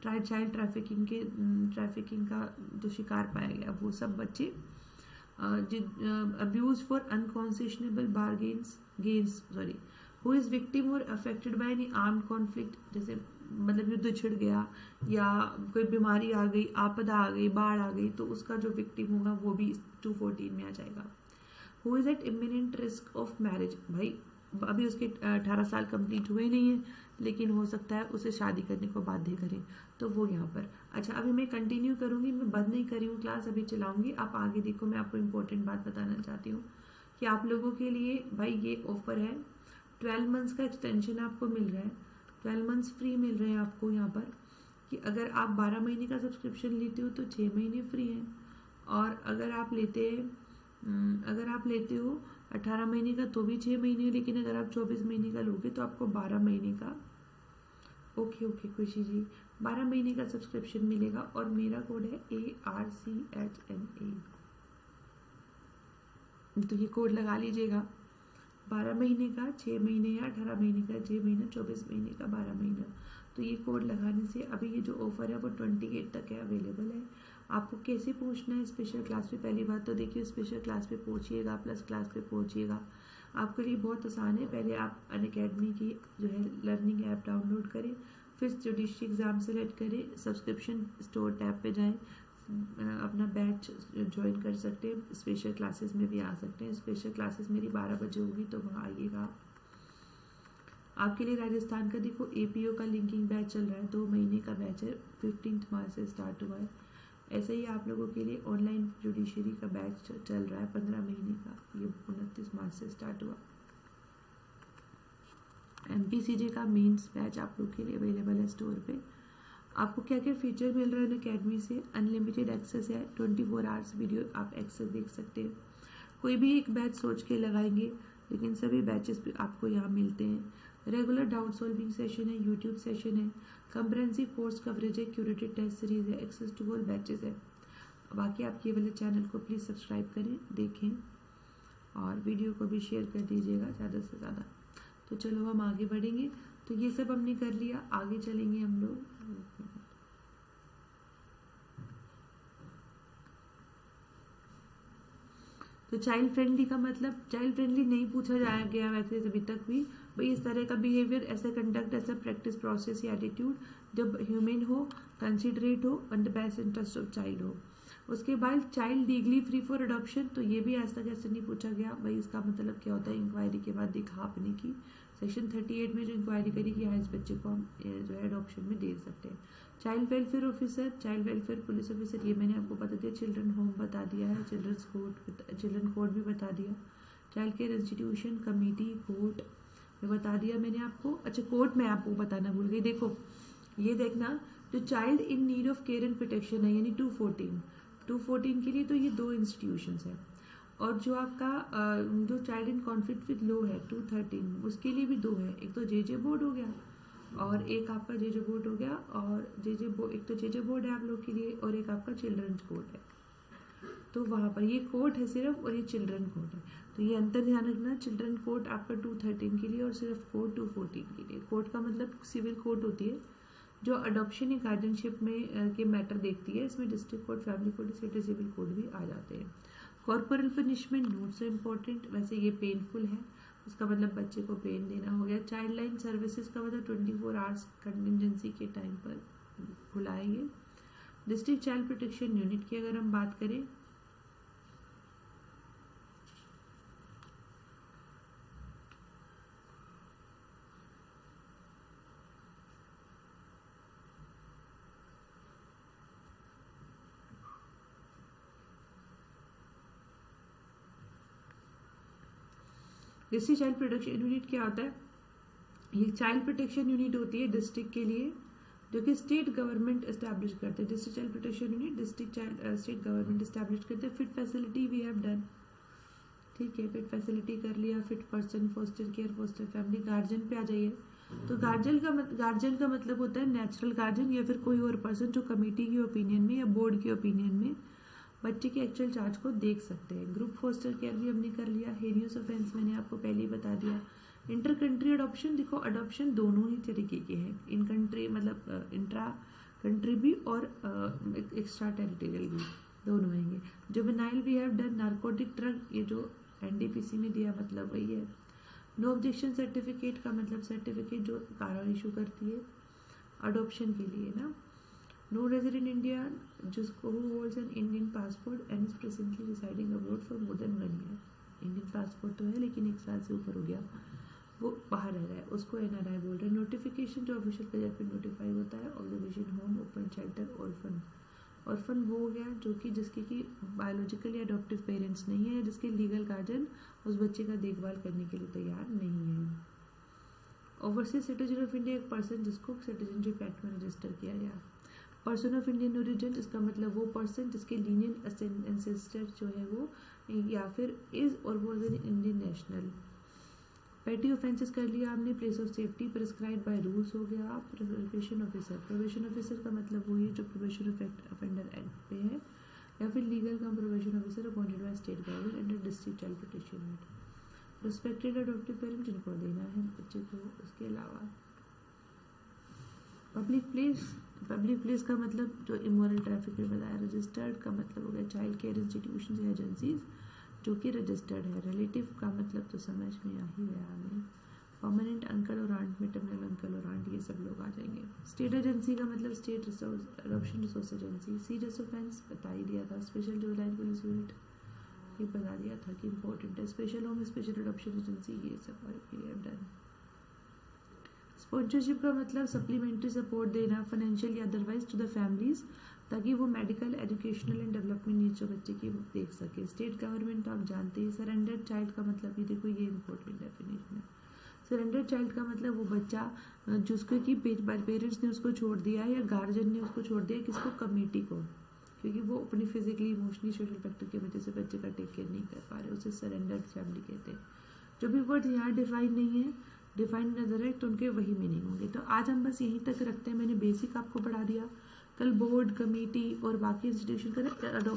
चाइल्ड ट्रैफिकिंग का जो शिकार पाया गया, वो सब बच्चे, abuse for unconscionable gains who is victim और affected by any armed conflict, जैसे मतलब युद्ध छिड़ गया या कोई बीमारी आ गई, आपदा आ गई, बाढ़ आ गई, तो उसका जो विक्टिम होगा वो भी 214 में आ जाएगा। Who is at imminent risk of marriage, भाई अभी उसके 18 साल कंप्लीट हुए नहीं है लेकिन हो सकता है उसे शादी करने को बाध्य करें, तो वो यहाँ पर। अच्छा, अभी मैं कंटिन्यू करूंगी, मैं बंद नहीं करी हूँ क्लास, अभी चलाऊंगी। आप आगे देखो, मैं आपको इम्पोर्टेंट बात बताना चाहती हूँ कि आप लोगों के लिए भाई ये ऑफर है, 12 मंथ्स का एक्सटेंशन आपको मिल रहा है, 12 मंथ्स फ्री मिल रहे हैं आपको यहाँ पर, कि अगर आप 12 महीने का सब्सक्रिप्शन लेते हो तो 6 महीने फ्री हैं, और अगर आप लेते हो 18 महीने का तो भी 6 महीने, लेकिन अगर आप 24 महीने का लोगे तो आपको 12 महीने का, ओके खुशी जी, 12 महीने का सब्सक्रिप्शन मिलेगा। और मेरा कोड है ARCHNA, तो ये कोड लगा लीजिएगा, 12 महीने का 6 महीने या 18 महीने का 6 महीने, 24 महीने का 12 महीना, तो ये कोड लगाने से अभी ये जो ऑफर है वो 28 तक है, अवेलेबल है। आपको कैसे पहुंचना है स्पेशल क्लास पे, पहली बात तो देखिए स्पेशल क्लास पे पहुंचिएगा, प्लस क्लास पे पहुंचिएगा, आपके लिए बहुत आसान है। पहले आप अनअकैडमी की जो है लर्निंग ऐप डाउनलोड करें, फिर जुडिशरी एग्ज़ाम सेलेक्ट करें, सब्सक्रिप्शन स्टोर टैब पे जाएं, अपना बैच ज्वाइन कर सकते हैं, स्पेशल क्लासेस में भी आ सकते हैं। स्पेशल क्लासेस मेरी 12 बजे होगी तो वहाँ आइएगा। आपके लिए राजस्थान का देखो APO का लिंकिंग बैच चल रहा है, 2 महीने का बैच है, 15 मार्च से स्टार्ट हुआ है। ऐसे ही आप लोगों के लिए ऑनलाइन जुडिशरी का बैच चल रहा है 15 महीने का, ये 29 मार्च से स्टार्ट हुआ। MPCJ का मेंस बैच आप लोग के लिए अवेलेबल है स्टोर पे। आपको क्या क्या फीचर मिल रहा है अकेडमी से, अनलिमिटेड एक्सेस है, 24 आवर्स वीडियो आप एक्सेस देख सकते हैं। कोई भी एक बैच सोच के लगाएंगे लेकिन सभी बैचेस पे आपको यहाँ मिलते हैं। रेगुलर डाउट सॉल्विंग सेशन है, यूट्यूब सेशन है, कंप्रेहेंसिव कोर्स कवरेज है, क्यूरेटेड टेस्ट सीरीज है, एक्सेस टू ऑल बैचेस है। बाकी आप ये वाले चैनल को प्लीज़ सब्सक्राइब करें, देखें और वीडियो को भी शेयर कर दीजिएगा ज़्यादा से ज़्यादा। तो चलो हम आगे बढ़ेंगे, तो ये सब हमने कर लिया, आगे चलेंगे हम लोग। तो चाइल्ड फ्रेंडली का मतलब, चाइल्ड फ्रेंडली नहीं पूछा जाया गया वैसे अभी तक भी, भाई इस तरह का बिहेवियर, ऐसा कंडक्ट, ऐसा प्रैक्टिस, प्रोसेस या एटीट्यूड जब ह्यूमन हो, कंसिडरेट हो, and the best interest of child हो। उसके बाद child legally free for adoption, तो ये भी आज तक ऐसे नहीं पूछा गया भाई इसका मतलब क्या होता है। इंक्वायरी के बाद देखा आपने की सेक्शन 38 में जो इंक्वायरी करी कि हाँ इस बच्चे को हम जो है अडॉप्शन में दे सकते हैं। Child welfare officer, child welfare police officer, ये मैंने आपको बता दिया। चिल्ड्रन होम बता दिया है, चिल्ड्रन कोर्ट भी बता दिया। Child care institution, committee, court ये बता दिया मैंने आपको। अच्छा कोर्ट में आपको बताना भूल गई, देखो ये देखना जो child in need of care and protection है यानी 214 के लिए तो ये 2 इंस्टीट्यूशंस हैं। और जो आपका जो child in conflict with law है 213 उसके लिए भी 2 है, एक तो जेजे बोर्ड हो गया और एक आपका जेजे बोर्ड हो गया। और एक तो जेजे बोर्ड है आप लोग के लिए और एक आपका चिल्ड्रंस कोर्ट है। तो वहाँ पर ये कोर्ट है सिर्फ और ये चिल्ड्रन कोर्ट है, तो ये अंतर ध्यान रखना। चिल्ड्रन कोर्ट आपका 213 के लिए और सिर्फ कोर्ट 214 के लिए। कोर्ट का मतलब सिविल कोर्ट होती है जो अडॉप्शन या गार्जियनशिप में के मैटर देखती है। इसमें district court, family court, state civil court भी आ जाते हैं। Corporal punishment not so important, वैसे ये पेनफुल है, उसका मतलब बच्चे को पेन देना हो गया। चाइल्ड लाइन सर्विसेज का मतलब 24 आवर्स कंटिजेंसी के टाइम पर खुला है ये। डिस्ट्रिक्ट चाइल्ड प्रोटेक्शन यूनिट की अगर हम बात करें डिस्ट्रिक्ट चाइल्ड प्रोटेक्शन यूनिट क्या होता है, ये चाइल्ड प्रोटेक्शन यूनिट होती है डिस्ट्रिक्ट के लिए जो कि स्टेट गवर्नमेंट एस्टैब्लिश करते हैं। District child protection unit district child state government establish करते हैं। Fit facility we have done, ठीक है, फिट फैसिलिटी कर लिया। Fit person, foster care, foster family. Guardian पे आ जाइए, तो गार्जियन का मतलब होता है नेचुरल गार्जियन या फिर कोई और पर्सन जो कमेटी की ओपिनियन में या बोर्ड की ओपिनियन में बच्चे के एक्चुअल चार्ज को देख सकते हैं। ग्रुप फोस्टर केयर भी हमने कर लिया। हेनियस ऑफेंस मैंने आपको पहले ही बता दिया। इंटर कंट्री अडॉप्शन, देखो अडॉप्शन दोनों ही तरीके के हैं, इन कंट्री मतलब इंट्रा कंट्री भी और एक्स्ट्रा टेरिटोरियल भी, दोनों आएंगे। Juvenile we have done. Narcotic drug ये जो एनडीपीसी में दिया मतलब वही है। नो ऑब्जेक्शन सर्टिफिकेट का मतलब सर्टिफिकेट जो कारा इशू करती है अडॉप्शन के लिए ना। नो रेजिडेंट इंडिया जिसको holds an Indian passport and is presently residing abroad for more than 1 year. Indian passport तो है लेकिन 1 साल से ऊपर हो गया, वो बाहर रह रहा है, उसको एनआरआई बोल रहे हैं। नोटिफिकेशन जो ऑफिशियल गजट पे नोटिफाई होता है। Observation home, open shelter, orphan. Orphan वो हो गया जो कि जिसके की बायोलॉजिकली अडॉप्टिव पेरेंट्स नहीं है या जिसके लीगल गार्जियन उस बच्चे का देखभाल करने के लिए तैयार नहीं है। ओवरसीज सिटीजन ऑफ इंडिया एक पर्सन जिसको सिटीजनशिप एक्ट में रजिस्टर किया गया। पर्सन ऑफ इंडियन ओरिजिन इसका मतलब वो पर्सन जिसके लीनियन एंसेस्टर जो है वो या फिर इज और वो इंडियन नेशनल। पेटी ऑफेंसेस कर लिया आपने। Place of safety prescribe by rules हो गया। प्रोबेशन ऑफिसर का मतलब वही है जो प्रोबेशन ऑफेंडर एक्ट पे है या फिर legal come probation officer appointed by state government under district child protection unit. Respected adoptive parent जिनको देना है बच्चे को। उसके अलावा पब्लिक प्लेस का मतलब जो इमोरल ट्रैफिक में बताया। रजिस्टर्ड का मतलब हो गया चाइल्ड केयर इंस्टीट्यूशन या एजेंसीज जो कि रजिस्टर्ड है। रिलेटिव का मतलब तो समझ में आ ही गया हमें। परमानेंट अंकल और आंट, मेटरनल अंकल और आंट, ये सब लोग आ जाएंगे। स्टेट एजेंसी का मतलब state adoption resource agency. Serious offence बता ही दिया था। स्पेशल जुवेनाइल पुलिस यूनिट ये बता दिया था कि इंपॉर्टेंट है। Special home, special adoption agency, ये सब डन। स्पॉन्सरशिप का मतलब सप्लीमेंट्री सपोर्ट देना फाइनेंशियल या अदरवाइज टू द फैमिलीज ताकि वो medical, educational and development needs जो बच्चे की देख सके। स्टेट गवर्नमेंट आप जानते हैं। सरेंडर्ड चाइल्ड का मतलब ये देखो ये इंपॉर्टेंट डेफिनेशन है। सरेंडर्ड चाइल्ड का मतलब वो बच्चा जिसको कि पेरेंट्स ने उसको छोड़ दिया या गार्जियन ने उसको छोड़ दिया किसको, कमेटी को, क्योंकि वो अपनी फिजिकली इमोशनली सोशल फैक्टर की वजह से बच्चे का टेक केयर नहीं कर पा रहे, उसे सरेंडर्ड फैमिली कहते हैं। जो भी वर्ड यहाँ डिफाइन नहीं है, डिफाइंड नजर है तो उनके वही मीनिंग होंगे। तो आज हम बस यहीं तक रखते हैं। मैंने बेसिक आपको पढ़ा दिया। कल बोर्ड, कमेटी और बाकी इंस्टीट्यूशन का अडॉप्शन